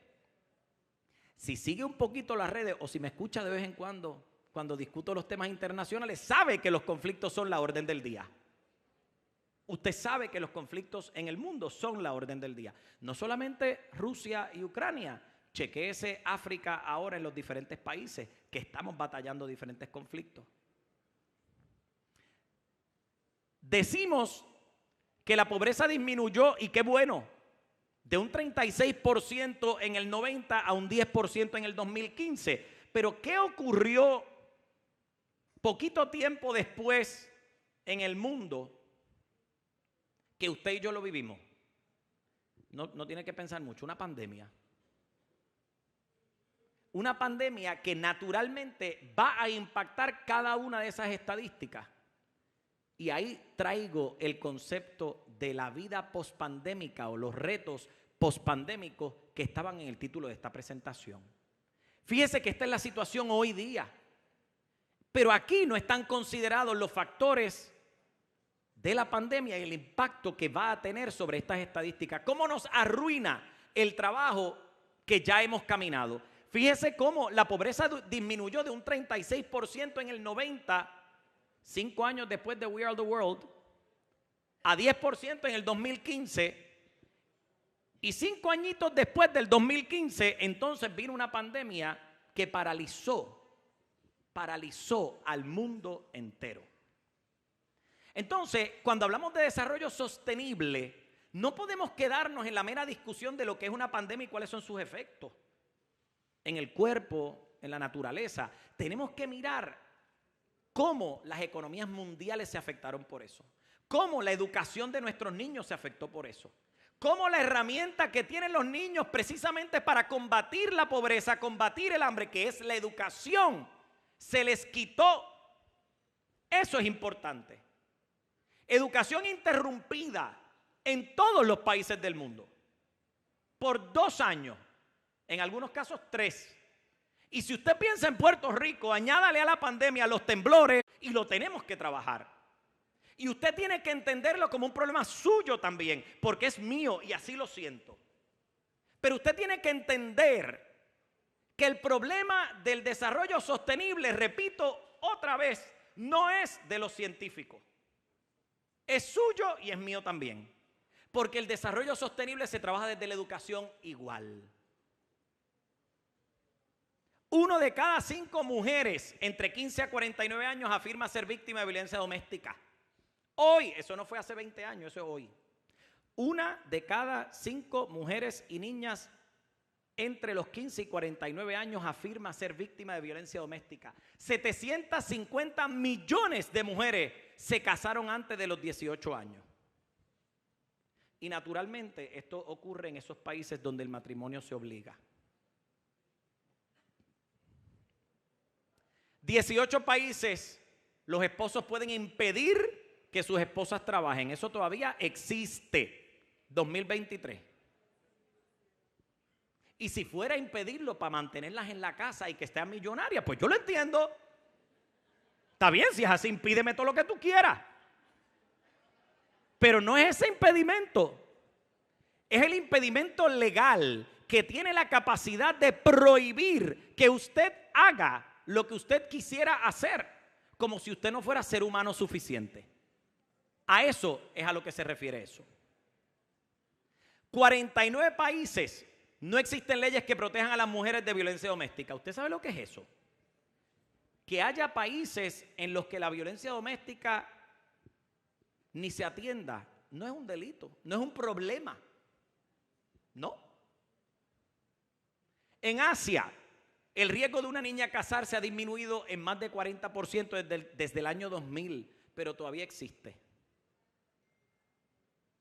A: si sigue un poquito las redes o si me escucha de vez en cuando discuto los temas internacionales, sabe que los conflictos son la orden del día. Usted sabe que los conflictos en el mundo son la orden del día. No solamente Rusia y Ucrania. Chequéese África ahora en los diferentes países que estamos batallando diferentes conflictos. Decimos que la pobreza disminuyó y qué bueno, de un 36% en el 90 a un 10% en el 2015. Pero ¿qué ocurrió poquito tiempo después en el mundo que usted y yo lo vivimos? No tiene que pensar mucho, una pandemia. Una pandemia que naturalmente va a impactar cada una de esas estadísticas. Y ahí traigo el concepto de la vida pospandémica o los retos pospandémicos que estaban en el título de esta presentación. Fíjese que esta es la situación hoy día. Pero aquí no están considerados los factores de la pandemia y el impacto que va a tener sobre estas estadísticas. ¿Cómo nos arruina el trabajo que ya hemos caminado? Fíjese cómo la pobreza disminuyó de un 36% en el 90, 5 años después de We Are the World, a 10% en el 2015. Y 5 añitos después del 2015, entonces vino una pandemia que paralizó al mundo entero. Entonces, cuando hablamos de desarrollo sostenible, no podemos quedarnos en la mera discusión de lo que es una pandemia y cuáles son sus efectos en el cuerpo, en la naturaleza. Tenemos que mirar cómo las economías mundiales se afectaron por eso, cómo la educación de nuestros niños se afectó por eso, cómo la herramienta que tienen los niños precisamente para combatir la pobreza, combatir el hambre, que es la educación, se les quitó. Eso es importante. Educación interrumpida en todos los países del mundo por 2 años, en algunos casos 3. Y si usted piensa en Puerto Rico, añádale a la pandemia los temblores y lo tenemos que trabajar. Y usted tiene que entenderlo como un problema suyo también, porque es mío y así lo siento. Pero usted tiene que entender que el problema del desarrollo sostenible, repito otra vez, no es de los científicos. Es suyo y es mío también. Porque el desarrollo sostenible se trabaja desde la educación igual. 1 de cada 5 mujeres entre 15 a 49 años afirma ser víctima de violencia doméstica. Hoy, eso no fue hace 20 años, eso es hoy. 1 de cada 5 mujeres y niñas entre los 15 y 49 años afirma ser víctima de violencia doméstica. 750 millones de mujeres se casaron antes de los 18 años. Y naturalmente esto ocurre en esos países donde el matrimonio se obliga. 18 países, los esposos pueden impedir que sus esposas trabajen. Eso todavía existe, 2023. Y si fuera a impedirlo para mantenerlas en la casa y que estén millonarias, pues yo lo entiendo. Está bien, si es así, impídeme todo lo que tú quieras. Pero no es ese impedimento. Es el impedimento legal que tiene la capacidad de prohibir que usted haga lo que usted quisiera hacer, como si usted no fuera ser humano suficiente. A eso es a lo que se refiere eso. 49 países no existen leyes que protejan a las mujeres de violencia doméstica. ¿Usted sabe lo que es eso? Que haya países en los que la violencia doméstica ni se atienda, no es un delito, no es un problema. No. En Asia, el riesgo de una niña casarse ha disminuido en más de 40% desde el año 2000, pero todavía existe.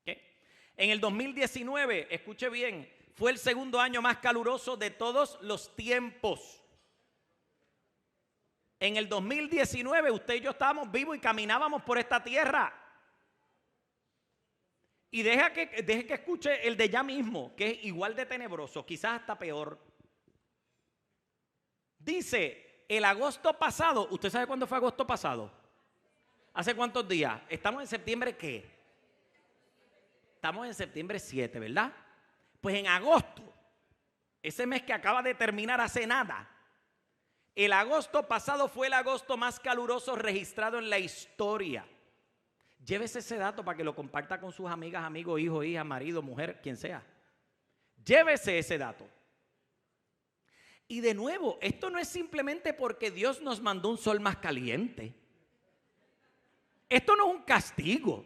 A: ¿Qué? En el 2019, escuche bien, fue el segundo año más caluroso de todos los tiempos. En el 2019 usted y yo estábamos vivos y caminábamos por esta tierra. Y deje que escuche el de ya mismo, que es igual de tenebroso, quizás hasta peor. Dice, el agosto pasado, ¿usted sabe cuándo fue agosto pasado? ¿Hace cuántos días? ¿Estamos en septiembre qué? Estamos en septiembre 7, ¿verdad? Pues en agosto, ese mes que acaba de terminar hace nada, el agosto pasado fue el agosto más caluroso registrado en la historia. Llévese ese dato para que lo comparta con sus amigas, amigos, hijos, hijas, marido, mujer, quien sea. Llévese ese dato. Y de nuevo, esto no es simplemente porque Dios nos mandó un sol más caliente. Esto no es un castigo.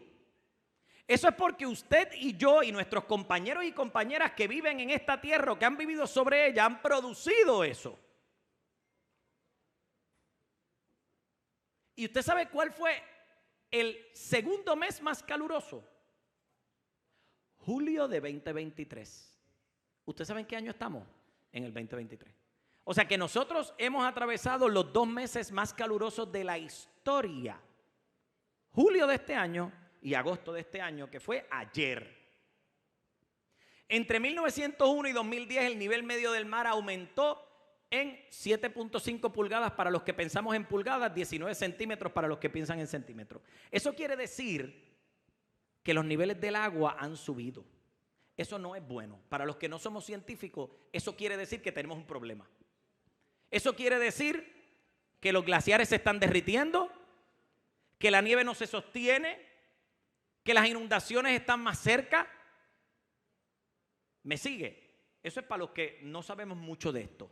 A: Eso es porque usted y yo y nuestros compañeros y compañeras que viven en esta tierra o que han vivido sobre ella han producido eso. ¿Y usted sabe cuál fue el segundo mes más caluroso? Julio de 2023. ¿Usted sabe en qué año estamos? En el 2023. O sea que nosotros hemos atravesado los 2 meses más calurosos de la historia. Julio de este año y agosto de este año, que fue ayer. Entre 1901 y 2010 el nivel medio del mar aumentó en 7.5 pulgadas para los que pensamos en pulgadas, 19 centímetros para los que piensan en centímetros. Eso quiere decir que los niveles del agua han subido. Eso no es bueno. Para los que no somos científicos, eso quiere decir que tenemos un problema. Eso quiere decir que los glaciares se están derritiendo, que la nieve no se sostiene, que las inundaciones están más cerca. ¿Me sigue? Eso es para los que no sabemos mucho de esto.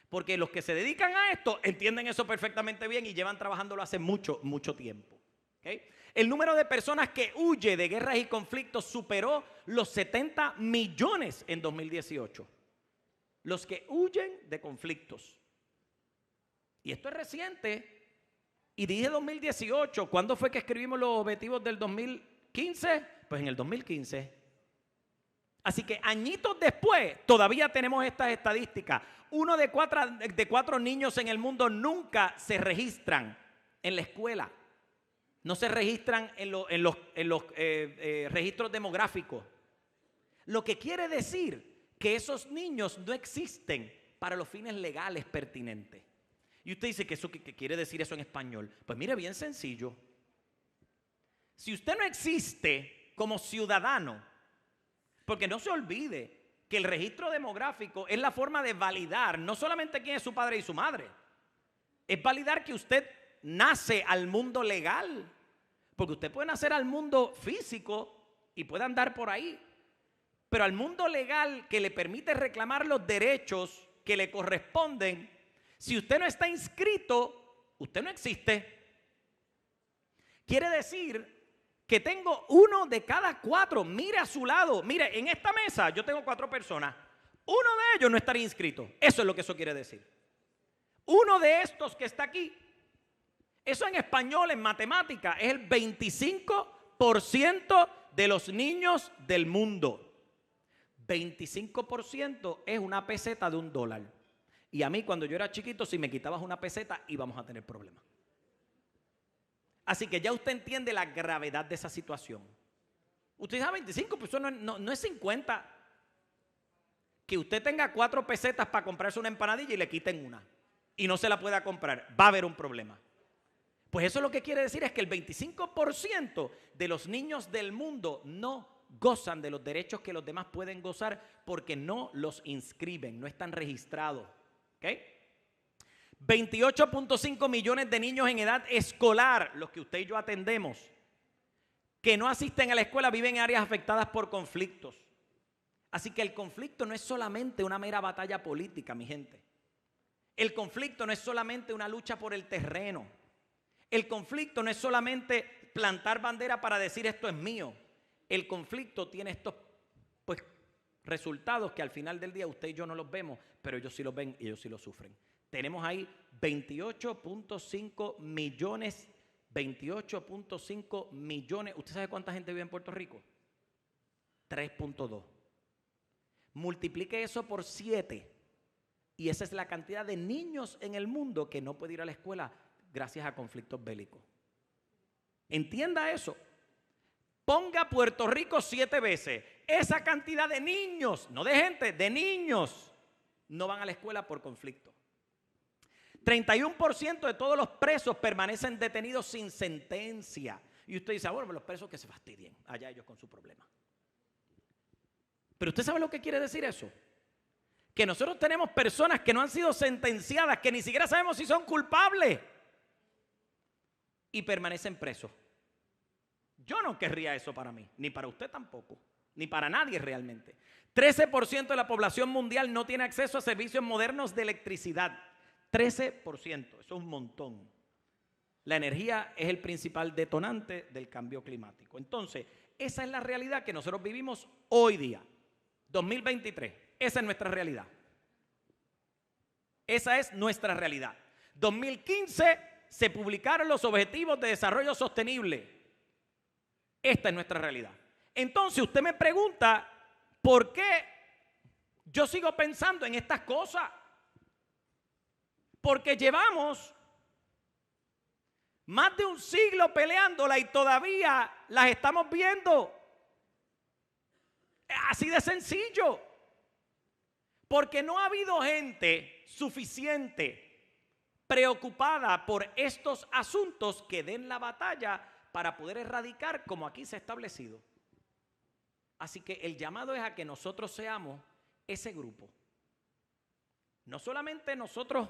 A: Porque los que se dedican a esto entienden eso perfectamente bien y llevan trabajándolo hace mucho, mucho tiempo. ¿Okay? El número de personas que huye de guerras y conflictos superó los 70 millones en 2018. Los que huyen de conflictos. Y esto es reciente. Y dije 2018. ¿Cuándo fue que escribimos los objetivos del 2015? Pues en el 2015. Así que añitos después todavía tenemos estas estadísticas. 1 de 4 niños en el mundo nunca se registran en la escuela. No se registran en los registros demográficos. Lo que quiere decir que esos niños no existen para los fines legales pertinentes. Y usted dice que quiere decir eso en español. Pues mire, bien sencillo. Si usted no existe como ciudadano, porque no se olvide que el registro demográfico es la forma de validar no solamente quién es su padre y su madre, es validar que usted nace al mundo legal, porque usted puede nacer al mundo físico y puede andar por ahí, pero al mundo legal que le permite reclamar los derechos que le corresponden, si usted no está inscrito, usted no existe. Quiere decir que tengo 1 de cada 4, mire a su lado, mire, en esta mesa yo tengo 4 personas, 1 de ellos no estaría inscrito, eso es lo que eso quiere decir. 1 de estos que está aquí, eso en español, en matemática, es el 25% de los niños del mundo. 25% es una peseta de $1. Y a mí cuando yo era chiquito, si me quitabas una peseta íbamos a tener problemas. Así que ya usted entiende la gravedad de esa situación. Usted dice, 25, pues eso no es 50. Que usted tenga 4 pesetas para comprarse una empanadilla y le quiten una. Y no se la pueda comprar. Va a haber un problema. Pues eso lo que quiere decir es que el 25% de los niños del mundo no gozan de los derechos que los demás pueden gozar porque no los inscriben, no están registrados. ¿Ok? 28.5 millones de niños en edad escolar, los que usted y yo atendemos, que no asisten a la escuela, viven en áreas afectadas por conflictos. Así que el conflicto no es solamente una mera batalla política, mi gente. El conflicto no es solamente una lucha por el terreno. El conflicto no es solamente plantar bandera para decir esto es mío. El conflicto tiene estos resultados que al final del día usted y yo no los vemos, pero ellos sí los ven y ellos sí los sufren. Tenemos ahí 28.5 millones. 28.5 millones. ¿Usted sabe cuánta gente vive en Puerto Rico? 3.2. Multiplique eso por 7 y esa es la cantidad de niños en el mundo que no puede ir a la escuela gracias a conflictos bélicos. Entienda eso. Ponga Puerto Rico 7 veces. Esa cantidad de niños, no de gente, de niños, no van a la escuela por conflicto. 31% de todos los presos permanecen detenidos sin sentencia. Y usted dice, bueno, los presos que se fastidien, allá ellos con su problema. Pero usted sabe lo que quiere decir eso. Que nosotros tenemos personas que no han sido sentenciadas, que ni siquiera sabemos si son culpables y permanecen presos. Yo no querría eso para mí, ni para usted tampoco, ni para nadie realmente. 13% de la población mundial no tiene acceso a servicios modernos de electricidad. 13%, eso es un montón. La energía es el principal detonante del cambio climático. Entonces, esa es la realidad que nosotros vivimos hoy día, 2023. Esa es nuestra realidad. Esa es nuestra realidad. 2015 se publicaron los Objetivos de Desarrollo Sostenible. Esta es nuestra realidad. Entonces usted me pregunta, ¿por qué yo sigo pensando en estas cosas? Porque llevamos más de un siglo peleándola y todavía las estamos viendo. Así de sencillo. Porque no ha habido gente suficiente preocupada por estos asuntos que den la batalla para poder erradicar como aquí se ha establecido. Así que el llamado es a que nosotros seamos ese grupo. No solamente nosotros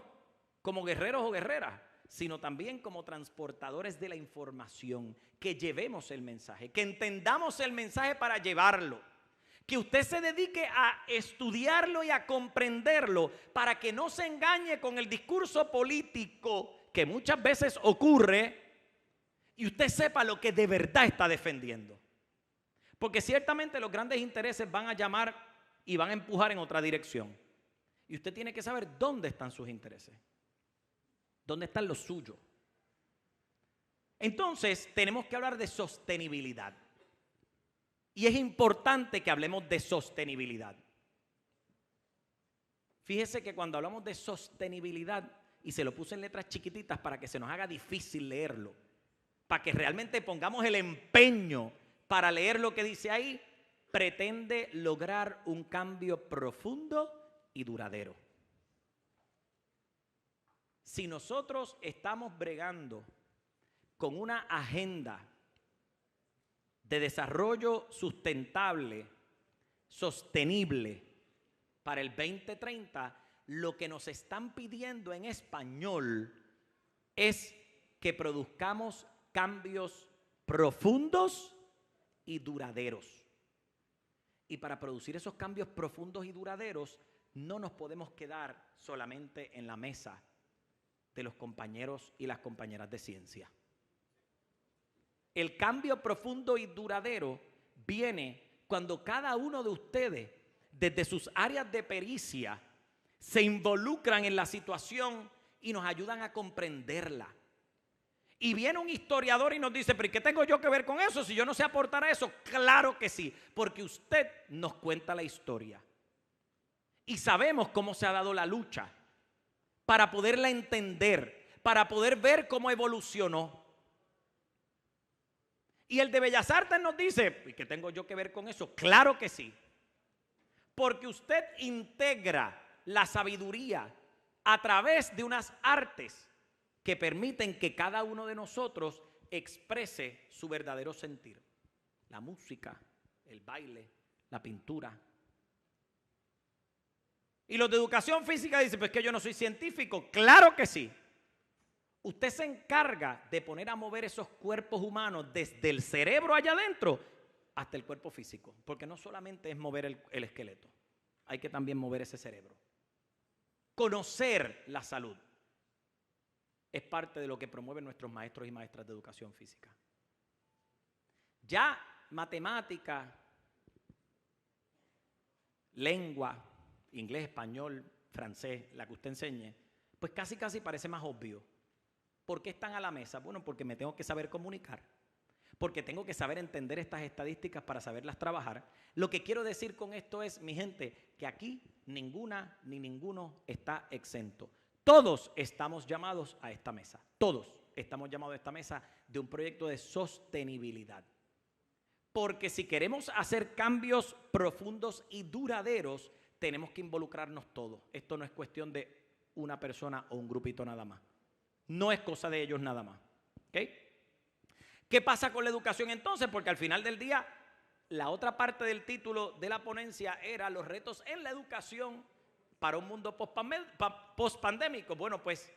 A: como guerreros o guerreras, sino también como transportadores de la información, que llevemos el mensaje, que entendamos el mensaje para llevarlo, que usted se dedique a estudiarlo y a comprenderlo para que no se engañe con el discurso político que muchas veces ocurre y usted sepa lo que de verdad está defendiendo. Porque ciertamente los grandes intereses van a llamar y van a empujar en otra dirección. Y usted tiene que saber dónde están sus intereses. ¿Dónde están los suyos? Entonces, tenemos que hablar de sostenibilidad. Y es importante que hablemos de sostenibilidad. Fíjese que cuando hablamos de sostenibilidad, y se lo puse en letras chiquititas para que se nos haga difícil leerlo, para que realmente pongamos el empeño para leer lo que dice ahí, pretende lograr un cambio profundo y duradero. Si nosotros estamos bregando con una agenda de desarrollo sustentable, sostenible para el 2030, lo que nos están pidiendo en español es que produzcamos cambios profundos y duraderos. Y para producir esos cambios profundos y duraderos, no nos podemos quedar solamente en la mesa de los compañeros y las compañeras de ciencia. El cambio profundo y duradero viene cuando cada uno de ustedes, desde sus áreas de pericia, se involucran en la situación y nos ayudan a comprenderla. Y viene un historiador y nos dice, ¿pero qué tengo yo que ver con eso si yo no sé aportar a eso? Claro que sí, porque usted nos cuenta la historia. Y sabemos cómo se ha dado la lucha para poderla entender, para poder ver cómo evolucionó. Y el de Bellas Artes nos dice, ¿y qué tengo yo que ver con eso? Claro que sí, porque usted integra la sabiduría a través de unas artes que permiten que cada uno de nosotros exprese su verdadero sentir. La música, el baile, la pintura. Y los de educación física dicen, pues que yo no soy científico. Claro que sí. Usted se encarga de poner a mover esos cuerpos humanos desde el cerebro allá adentro hasta el cuerpo físico. Porque no solamente es mover el esqueleto, hay que también mover ese cerebro. Conocer la salud es parte de lo que promueven nuestros maestros y maestras de educación física. Ya matemática, lengua, inglés, español, francés, la que usted enseñe, pues casi parece más obvio. ¿Por qué están a la mesa? Bueno, porque me tengo que saber comunicar, porque tengo que saber entender estas estadísticas para saberlas trabajar. Lo que quiero decir con esto es, mi gente, que aquí ninguna ni ninguno está exento. Todos estamos llamados a esta mesa, todos estamos llamados a esta mesa de un proyecto de sostenibilidad. Porque si queremos hacer cambios profundos y duraderos, tenemos que involucrarnos todos. Esto no es cuestión de una persona o un grupito nada más. No es cosa de ellos nada más. ¿Okay? ¿Qué pasa con la educación entonces? Porque al final del día, la otra parte del título de la ponencia era los retos en la educación para un mundo pospandémico. Bueno, pues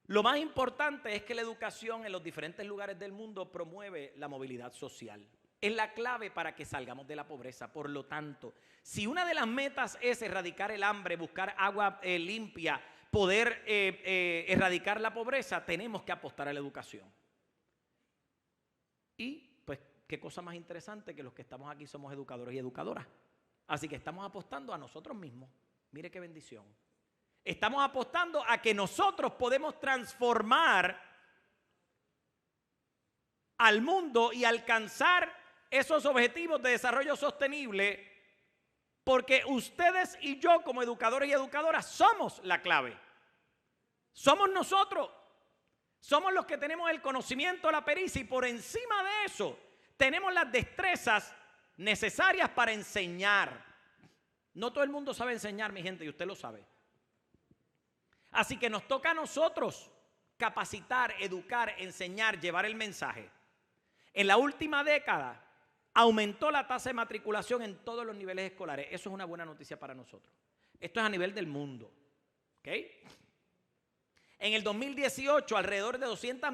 A: lo más importante es que la educación en los diferentes lugares del mundo promueve la movilidad social. Es la clave para que salgamos de la pobreza. Por lo tanto, si una de las metas es erradicar el hambre, buscar agua limpia, poder erradicar la pobreza, tenemos que apostar a la educación. Y pues, qué cosa más interesante que los que estamos aquí somos educadores y educadoras. Así que estamos apostando a nosotros mismos. Mire qué bendición. Estamos apostando a que nosotros podemos transformar al mundo y alcanzar esos objetivos de desarrollo sostenible, porque ustedes y yo como educadores y educadoras somos la clave. Somos nosotros. Somos los que tenemos el conocimiento, la pericia, y por encima de eso tenemos las destrezas necesarias para enseñar. No todo el mundo sabe enseñar, mi gente, y usted lo sabe. Así que nos toca a nosotros capacitar, educar, enseñar, llevar el mensaje. En la última década aumentó la tasa de matriculación en todos los niveles escolares. Eso es una buena noticia para nosotros. Esto es a nivel del mundo. ¿Okay? En el 2018, alrededor de 260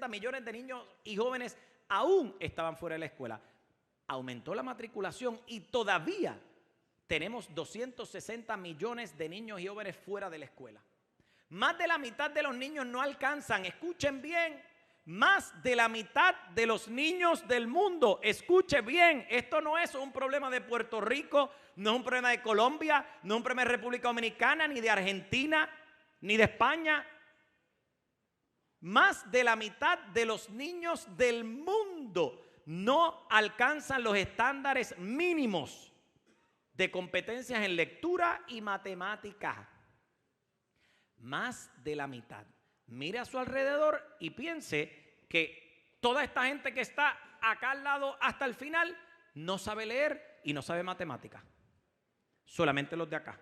A: millones de niños y jóvenes aún estaban fuera de la escuela. Aumentó la matriculación y todavía tenemos 260 millones de niños y jóvenes fuera de la escuela. Más de la mitad de los niños no alcanzan, escuchen bien, más de la mitad de los niños del mundo, escuche bien, esto no es un problema de Puerto Rico, no es un problema de Colombia, no es un problema de República Dominicana, ni de Argentina, ni de España. Más de la mitad de los niños del mundo no alcanzan los estándares mínimos de competencias en lectura y matemática. Más de la mitad. Mire a su alrededor y piense que toda esta gente que está acá al lado hasta el final no sabe leer y no sabe matemática. Solamente los de acá.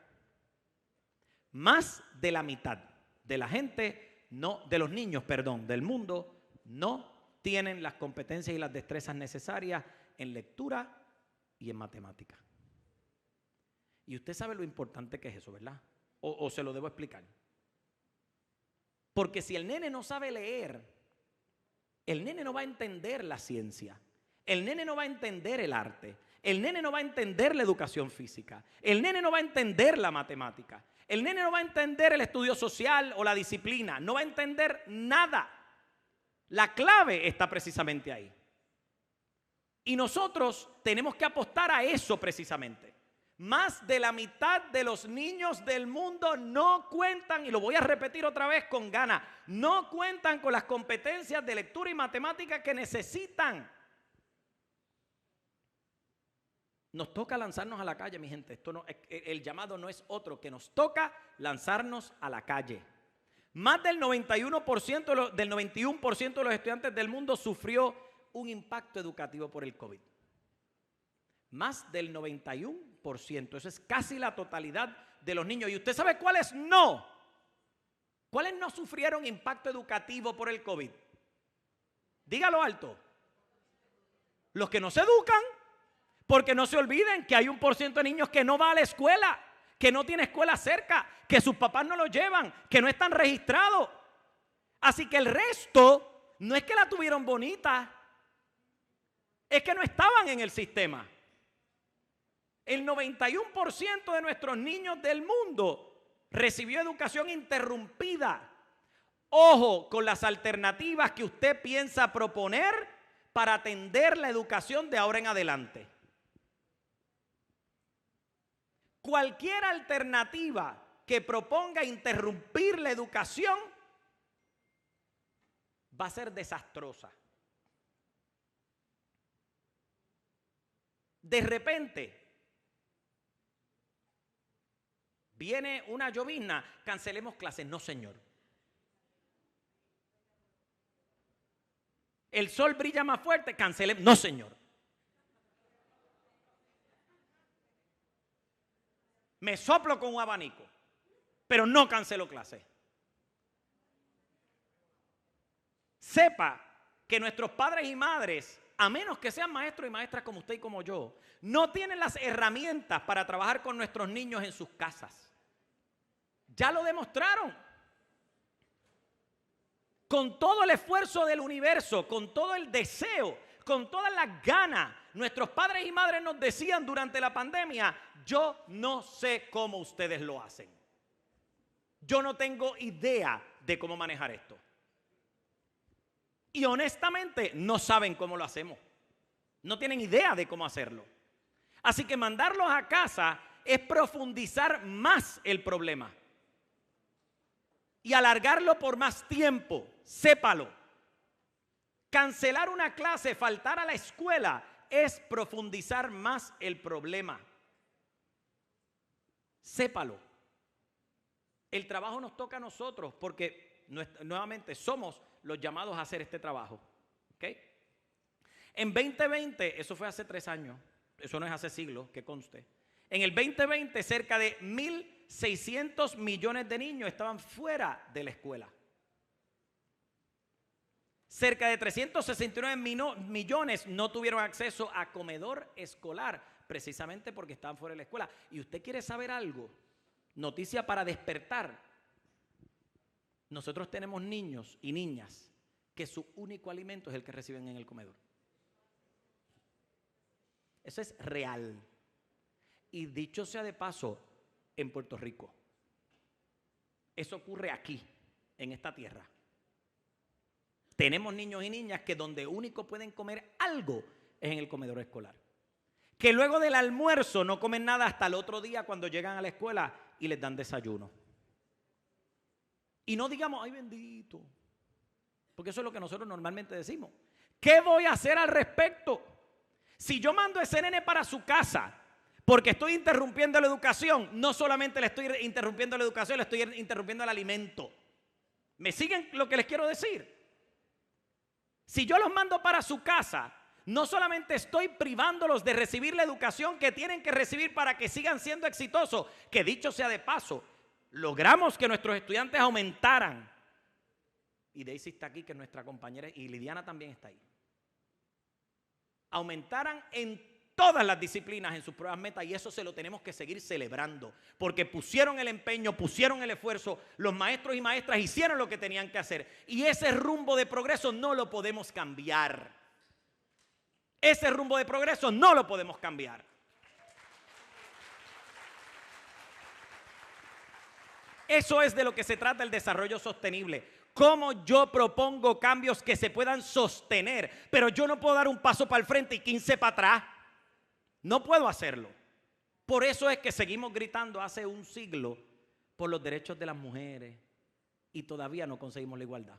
A: Más de la mitad de la gente, de los niños, del mundo, no tienen las competencias y las destrezas necesarias en lectura y en matemática. Y usted sabe lo importante que es eso, ¿verdad? O se lo debo explicar. Porque si el nene no sabe leer, el nene no va a entender la ciencia, el nene no va a entender el arte, el nene no va a entender la educación física, el nene no va a entender la matemática, el nene no va a entender el estudio social o la disciplina, no va a entender nada. La clave está precisamente ahí. Y nosotros tenemos que apostar a eso precisamente. Más de la mitad de los niños del mundo no cuentan, y lo voy a repetir otra vez con ganas, no cuentan con las competencias de lectura y matemática que necesitan. Nos toca lanzarnos a la calle, mi gente. Esto no, el llamado no es otro, que nos toca lanzarnos a la calle. Más del 91% de los estudiantes del mundo sufrió un impacto educativo por el COVID. Más del 91%, eso es casi la totalidad de los niños. ¿Y usted sabe cuáles no? ¿Cuáles no sufrieron impacto educativo por el COVID? Dígalo alto. Los que no se educan, porque no se olviden que hay un % de niños que no va a la escuela, que no tiene escuela cerca, que sus papás no los llevan, que no están registrados. Así que el resto no es que la tuvieron bonita, es que no estaban en el sistema. El 91% de nuestros niños del mundo recibió educación interrumpida. Ojo con las alternativas que usted piensa proponer para atender la educación de ahora en adelante. Cualquier alternativa que proponga interrumpir la educación va a ser desastrosa. De repente viene una llovizna, cancelemos clases. No, señor. El sol brilla más fuerte, cancelemos. No, señor. Me soplo con un abanico, pero no cancelo clases. Sepa que nuestros padres y madres, a menos que sean maestros y maestras como usted y como yo, no tienen las herramientas para trabajar con nuestros niños en sus casas. Ya lo demostraron. Con todo el esfuerzo del universo, con todo el deseo, con todas las ganas, nuestros padres y madres nos decían durante la pandemia: yo no sé cómo ustedes lo hacen. Yo no tengo idea de cómo manejar esto. Y honestamente no saben cómo lo hacemos. No tienen idea de cómo hacerlo. Así que mandarlos a casa es profundizar más el problema y alargarlo por más tiempo. Sépalo. Cancelar una clase, faltar a la escuela, es profundizar más el problema. Sépalo. El trabajo nos toca a nosotros porque nuevamente somos los llamados a hacer este trabajo. ¿Okay? En 2020, eso fue hace 3 años, eso no es hace siglos, que conste. En el 2020, cerca de 1.600 millones de niños estaban fuera de la escuela. Cerca de 369 millones no tuvieron acceso a comedor escolar, precisamente porque estaban fuera de la escuela. Y usted quiere saber algo, noticia para despertar. Nosotros tenemos niños y niñas que su único alimento es el que reciben en el comedor. Eso es real. Y dicho sea de paso, en Puerto Rico. Eso ocurre aquí, en esta tierra. Tenemos niños y niñas que donde único pueden comer algo es en el comedor escolar. Que luego del almuerzo no comen nada hasta el otro día cuando llegan a la escuela y les dan desayuno. Y no digamos: ay, bendito, porque eso es lo que nosotros normalmente decimos. ¿Qué voy a hacer al respecto? Si yo mando a ese nene para su casa porque estoy interrumpiendo la educación, no solamente le estoy interrumpiendo la educación, le estoy interrumpiendo el alimento. ¿Me siguen lo que les quiero decir? Si yo los mando para su casa, no solamente estoy privándolos de recibir la educación que tienen que recibir para que sigan siendo exitosos, que dicho sea de paso, logramos que nuestros estudiantes aumentaran. Y Daisy está aquí, que es nuestra compañera, y Lidiana también está ahí. Aumentaran en todas las disciplinas en sus pruebas meta, y eso se lo tenemos que seguir celebrando, porque pusieron el empeño, pusieron el esfuerzo, los maestros y maestras hicieron lo que tenían que hacer, y ese rumbo de progreso no lo podemos cambiar. Ese rumbo de progreso no lo podemos cambiar. Eso es de lo que se trata el desarrollo sostenible. Cómo yo propongo cambios que se puedan sostener, pero yo no puedo dar un paso para el frente y 15 para atrás. No puedo hacerlo. Por eso es que seguimos gritando hace un siglo por los derechos de las mujeres y todavía no conseguimos la igualdad.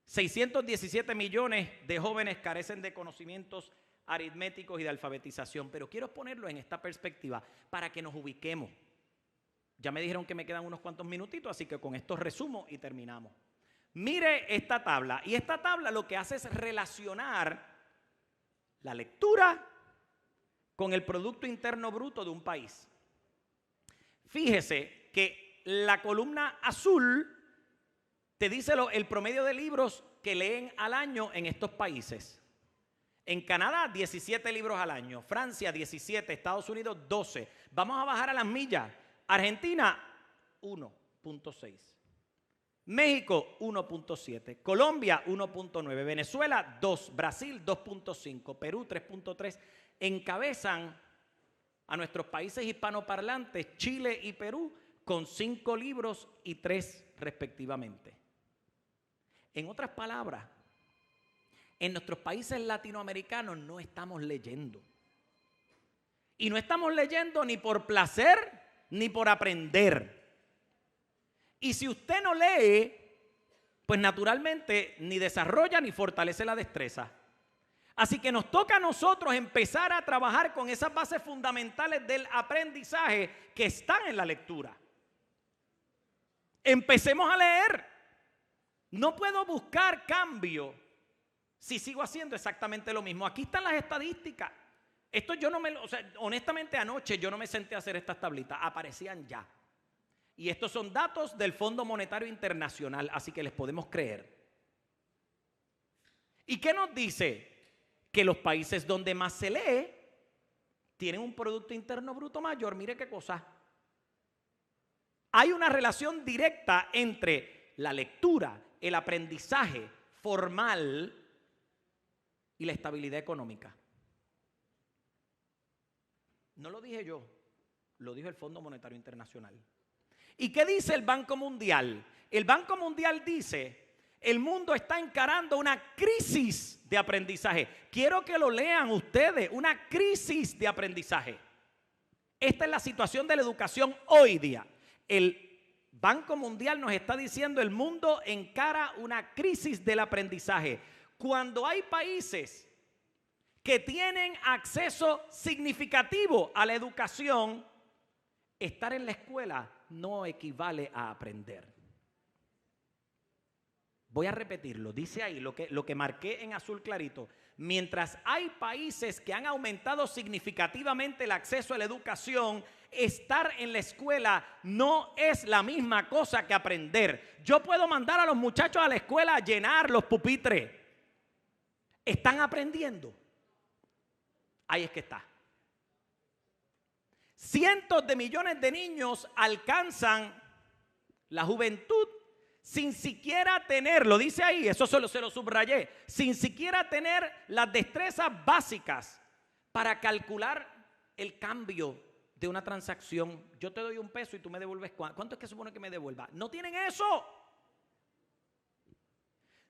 A: 617 millones de jóvenes carecen de conocimientos aritméticos y de alfabetización, pero quiero ponerlo en esta perspectiva para que nos ubiquemos. Ya me dijeron que me quedan unos cuantos minutitos, así que con esto resumo y terminamos. Mire esta tabla, y esta tabla lo que hace es relacionar la lectura con el Producto Interno Bruto de un país. Fíjese que la columna azul te dice el promedio de libros que leen al año en estos países. En Canadá, 17 libros al año. Francia, 17. Estados Unidos, 12. Vamos a bajar a las millas. Argentina, 1.6. México, 1.7. Colombia, 1.9. Venezuela, 2. Brasil, 2.5. Perú, 3.3. Encabezan a nuestros países hispanoparlantes, Chile y Perú, con 5 libros y 3 respectivamente. En otras palabras, en nuestros países latinoamericanos no estamos leyendo. Y no estamos leyendo ni por placer ni por aprender. Y si usted no lee, pues naturalmente ni desarrolla ni fortalece la destreza. Así que nos toca a nosotros empezar a trabajar con esas bases fundamentales del aprendizaje que están en la lectura. Empecemos a leer. No puedo buscar cambio si sigo haciendo exactamente lo mismo. Aquí están las estadísticas. Esto yo no me, o sea, honestamente anoche yo no me senté a hacer estas tablitas, aparecían ya. Y estos son datos del Fondo Monetario Internacional, así que les podemos creer. ¿Y qué nos dice? Que los países donde más se lee tienen un Producto Interno Bruto mayor. Mire qué cosa. Hay una relación directa entre la lectura, el aprendizaje formal y la estabilidad económica. No lo dije yo, lo dijo el Fondo Monetario Internacional. ¿Y qué dice el Banco Mundial? El Banco Mundial dice, el mundo está encarando una crisis de aprendizaje. Quiero que lo lean ustedes, una crisis de aprendizaje. Esta es la situación de la educación hoy día. El Banco Mundial nos está diciendo, el mundo encara una crisis del aprendizaje. Cuando hay países que tienen acceso significativo a la educación, estar en la escuela no equivale a aprender. Voy a repetirlo, dice ahí lo que marqué en azul clarito. Mientras hay países que han aumentado significativamente el acceso a la educación, estar en la escuela no es la misma cosa que aprender. Yo puedo mandar a los muchachos a la escuela a llenar los pupitres. ¿Están aprendiendo? Ahí es que está. Cientos de millones de niños alcanzan la juventud sin siquiera tener, lo dice ahí, eso se lo subrayé, sin siquiera tener las destrezas básicas para calcular el cambio de una transacción. Yo te doy $1 y tú me devuelves ¿cuánto es que supone que me devuelva? No tienen eso.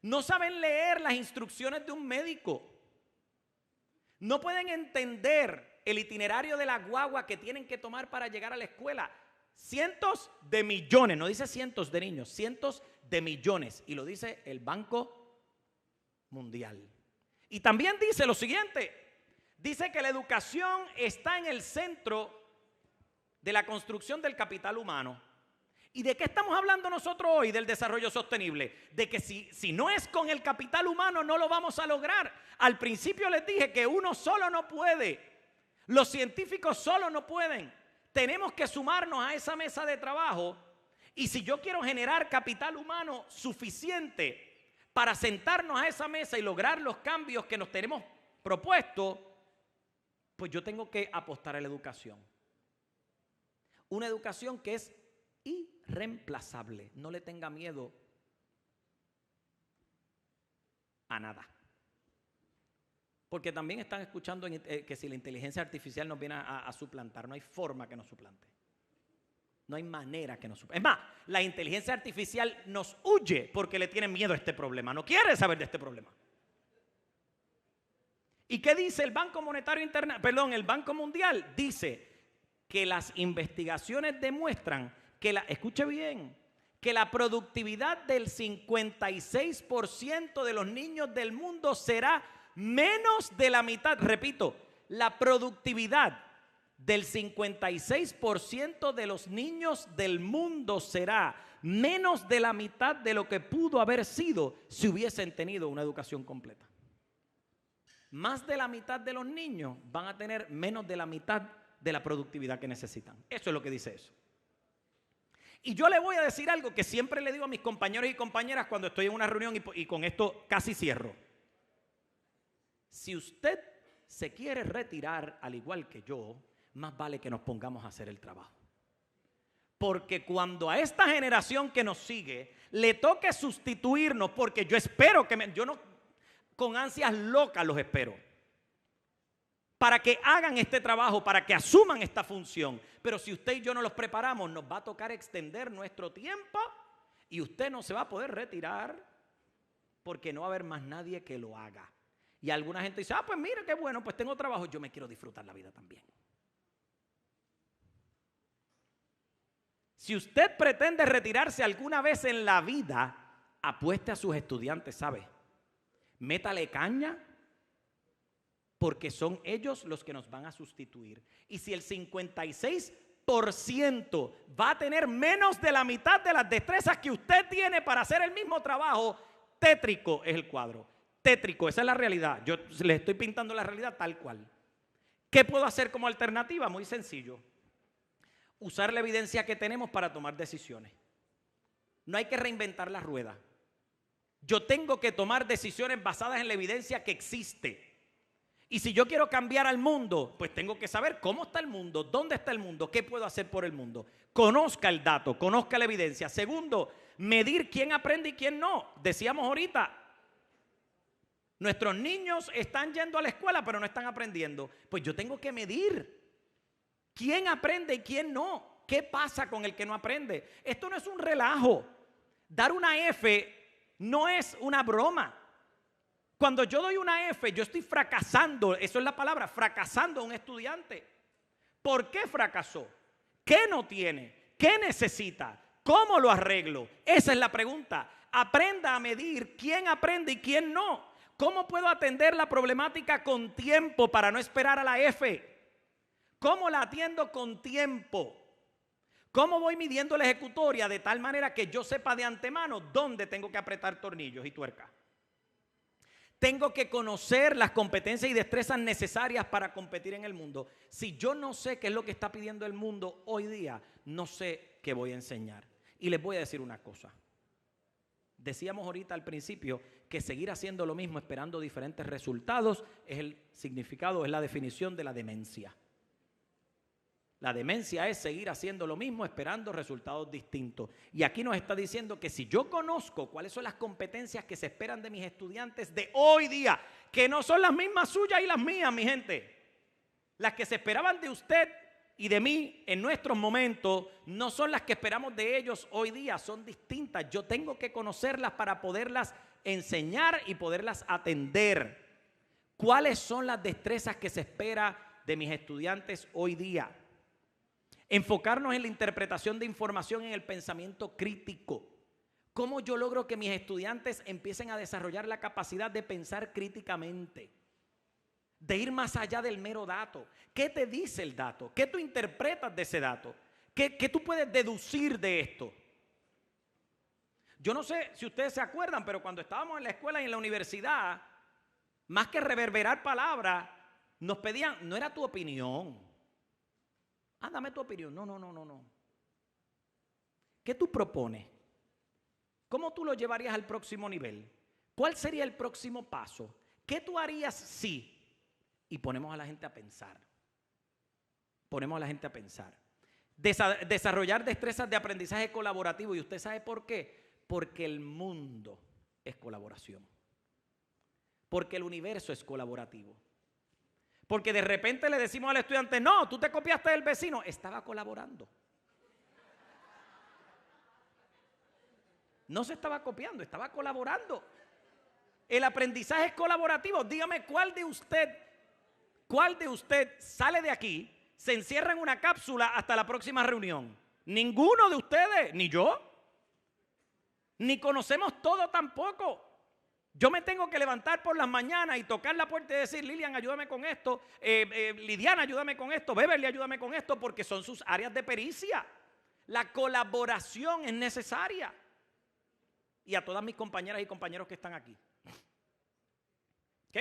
A: No saben leer las instrucciones de un médico. No pueden entender el itinerario de la guagua que tienen que tomar para llegar a la escuela. Cientos de millones, no dice cientos de niños, cientos de millones. Y lo dice el Banco Mundial. Y también dice lo siguiente. Dice que la educación está en el centro de la construcción del capital humano. ¿Y de qué estamos hablando nosotros hoy del desarrollo sostenible? De que si no es con el capital humano no lo vamos a lograr. Al principio les dije que uno solo no puede. Los científicos solo no pueden. Tenemos que sumarnos a esa mesa de trabajo. Y si yo quiero generar capital humano suficiente para sentarnos a esa mesa y lograr los cambios que nos tenemos propuesto, pues yo tengo que apostar a la educación. Una educación que es irreemplazable. No le tenga miedo a nada. Porque también están escuchando que si la inteligencia artificial nos viene a suplantar, no hay forma que nos suplante. No hay manera que nos suplante. Es más, la inteligencia artificial nos huye porque le tiene miedo a este problema. No quiere saber de este problema. ¿Y qué dice el Banco Monetario Internacional? El Banco Mundial dice que las investigaciones demuestran que escuche bien, que la productividad del 56% de los niños del mundo será menos de la mitad. Repito, la productividad del 56% de los niños del mundo será menos de la mitad de lo que pudo haber sido si hubiesen tenido una educación completa. Más de la mitad de los niños van a tener menos de la mitad de la productividad que necesitan. Eso es lo que dice eso. Y yo le voy a decir algo que siempre le digo a mis compañeros y compañeras cuando estoy en una reunión y con esto casi cierro. Si usted se quiere retirar al igual que yo, más vale que nos pongamos a hacer el trabajo. Porque cuando a esta generación que nos sigue le toque sustituirnos, porque yo espero que yo no con ansias locas los espero, para que hagan este trabajo, para que asuman esta función. Pero si usted y yo no los preparamos, nos va a tocar extender nuestro tiempo y usted no se va a poder retirar porque no va a haber más nadie que lo haga. Y alguna gente dice, pues mira qué bueno, pues tengo trabajo, yo me quiero disfrutar la vida también. Si usted pretende retirarse alguna vez en la vida, apueste a sus estudiantes, ¿sabe? Métale caña, porque son ellos los que nos van a sustituir. Y si el 56% va a tener menos de la mitad de las destrezas que usted tiene para hacer el mismo trabajo, tétrico es el cuadro. Tétrico, esa es la realidad. Yo les estoy pintando la realidad tal cual. ¿Qué puedo hacer como alternativa? Muy sencillo. Usar la evidencia que tenemos para tomar decisiones. No hay que reinventar la rueda. Yo tengo que tomar decisiones basadas en la evidencia que existe. Y si yo quiero cambiar al mundo, pues tengo que saber cómo está el mundo, dónde está el mundo, qué puedo hacer por el mundo. Conozca el dato, conozca la evidencia. Segundo, medir quién aprende y quién no. Decíamos ahorita, nuestros niños están yendo a la escuela pero no están aprendiendo. Pues yo tengo que medir quién aprende y quién no. ¿Qué pasa con el que no aprende? Esto no es un relajo. Dar una F no es una broma. Cuando yo doy una F, yo estoy fracasando, eso es la palabra, fracasando a un estudiante. ¿Por qué fracasó? ¿Qué no tiene? ¿Qué necesita? ¿Cómo lo arreglo? Esa es la pregunta. Aprenda a medir quién aprende y quién no. ¿Cómo puedo atender la problemática con tiempo para no esperar a la F? ¿Cómo la atiendo con tiempo? ¿Cómo voy midiendo la ejecutoria de tal manera que yo sepa de antemano dónde tengo que apretar tornillos y tuercas? Tengo que conocer las competencias y destrezas necesarias para competir en el mundo. Si yo no sé qué es lo que está pidiendo el mundo hoy día, no sé qué voy a enseñar. Y les voy a decir una cosa. Decíamos ahorita al principio que seguir haciendo lo mismo esperando diferentes resultados es el significado, es la definición de la demencia. La demencia es seguir haciendo lo mismo esperando resultados distintos. Y aquí nos está diciendo que si yo conozco cuáles son las competencias que se esperan de mis estudiantes de hoy día, que no son las mismas suyas y las mías, mi gente. Las que se esperaban de usted y de mí en nuestros momentos no son las que esperamos de ellos hoy día, son distintas. Yo tengo que conocerlas para poderlas enseñar y poderlas atender. ¿Cuáles son las destrezas que se espera de mis estudiantes hoy día? Enfocarnos en la interpretación de información en el pensamiento crítico. ¿Cómo yo logro que mis estudiantes empiecen a desarrollar la capacidad de pensar críticamente? De ir más allá del mero dato. ¿Qué te dice el dato? ¿Qué tú interpretas de ese dato? ¿Qué tú puedes deducir de esto? Yo no sé si ustedes se acuerdan, pero cuando estábamos en la escuela y en la universidad, más que reverberar palabras, nos pedían, no era tu opinión. Dame tu opinión. No. ¿Qué tú propones? ¿Cómo tú lo llevarías al próximo nivel? ¿Cuál sería el próximo paso? ¿Qué tú harías si? Y ponemos a la gente a pensar. Desarrollar destrezas de aprendizaje colaborativo. ¿Y usted sabe por qué? Porque el mundo es colaboración. Porque el universo es colaborativo. Porque de repente le decimos al estudiante, no, tú te copiaste del vecino. Estaba colaborando. No se estaba copiando, estaba colaborando. El aprendizaje es colaborativo. Dígame, ¿cuál de usted sale de aquí, se encierra en una cápsula hasta la próxima reunión? Ninguno de ustedes, ni yo. Ni conocemos todo tampoco. Yo me tengo que levantar por las mañanas y tocar la puerta y decir, Lilian, ayúdame con esto, Lidiana, ayúdame con esto, Beverly, ayúdame con esto, porque son sus áreas de pericia. La colaboración es necesaria. Y a todas mis compañeras y compañeros que están aquí. ¿Ok?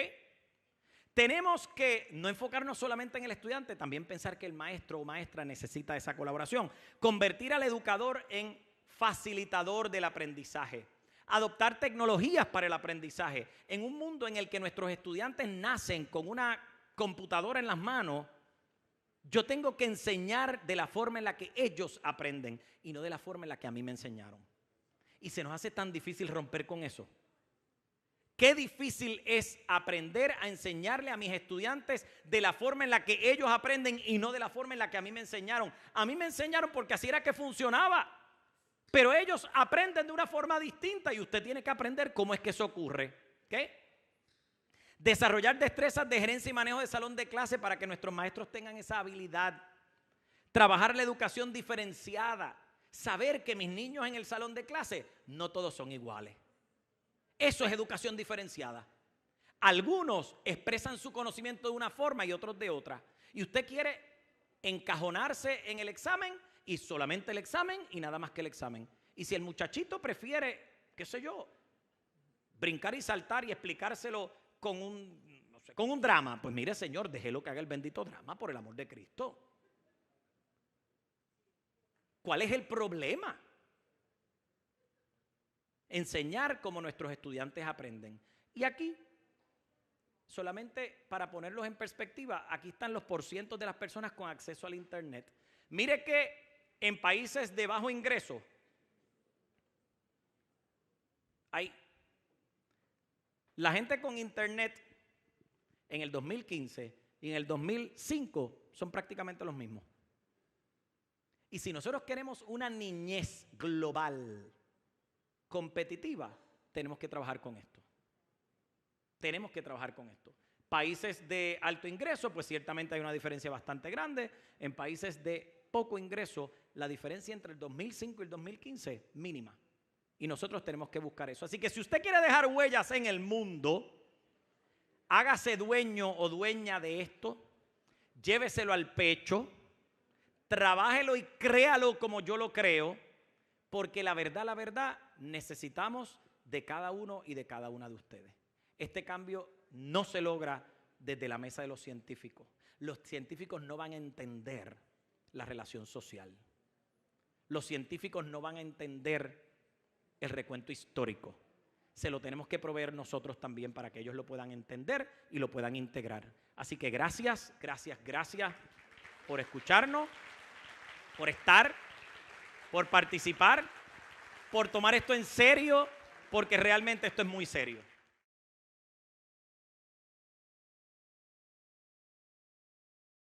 A: tenemos que no enfocarnos solamente en el estudiante, también pensar que el maestro o maestra necesita esa colaboración. Convertir al educador en facilitador del aprendizaje. Adoptar tecnologías para el aprendizaje. En un mundo en el que nuestros estudiantes nacen con una computadora en las manos, yo tengo que enseñar de la forma en la que ellos aprenden y no de la forma en la que a mí me enseñaron. Y se nos hace tan difícil romper con eso. Qué difícil es aprender a enseñarle a mis estudiantes de la forma en la que ellos aprenden y no de la forma en la que a mí me enseñaron. A mí me enseñaron porque así era que funcionaba, pero ellos aprenden de una forma distinta y usted tiene que aprender cómo es que eso ocurre. ¿Okay? Desarrollar destrezas de gerencia y manejo de salón de clase para que nuestros maestros tengan esa habilidad. Trabajar la educación diferenciada. Saber que mis niños en el salón de clase no todos son iguales. Eso es educación diferenciada. Algunos expresan su conocimiento de una forma y otros de otra. Y usted quiere encajonarse en el examen y solamente el examen y nada más que el examen. Y si el muchachito prefiere, qué sé yo, brincar y saltar y explicárselo con un drama, pues mire, señor, déjelo que haga el bendito drama, por el amor de Cristo. ¿Cuál es el problema? Enseñar como nuestros estudiantes aprenden. Y aquí, solamente para ponerlos en perspectiva, aquí están los porcientos de las personas con acceso al internet. Mire que en países de bajo ingreso hay la gente con internet en el 2015 y en el 2005 son prácticamente los mismos. Y si nosotros queremos una niñez global competitiva, tenemos que trabajar con esto. Tenemos que trabajar con esto. Países de alto ingreso, pues ciertamente hay una diferencia bastante grande. En países de poco ingreso, la diferencia entre el 2005 y el 2015, mínima. Y nosotros tenemos que buscar eso. Así que si usted quiere dejar huellas en el mundo, hágase dueño o dueña de esto, lléveselo al pecho, trabájelo y créalo como yo lo creo, porque la verdad, necesitamos de cada uno y de cada una de ustedes. Este cambio no se logra desde la mesa de los científicos. Los científicos no van a entender la relación social. Los científicos no van a entender el recuento histórico. Se lo tenemos que proveer nosotros también para que ellos lo puedan entender y lo puedan integrar. Así que gracias por escucharnos, por estar, por participar, por tomar esto en serio, porque realmente esto es muy serio.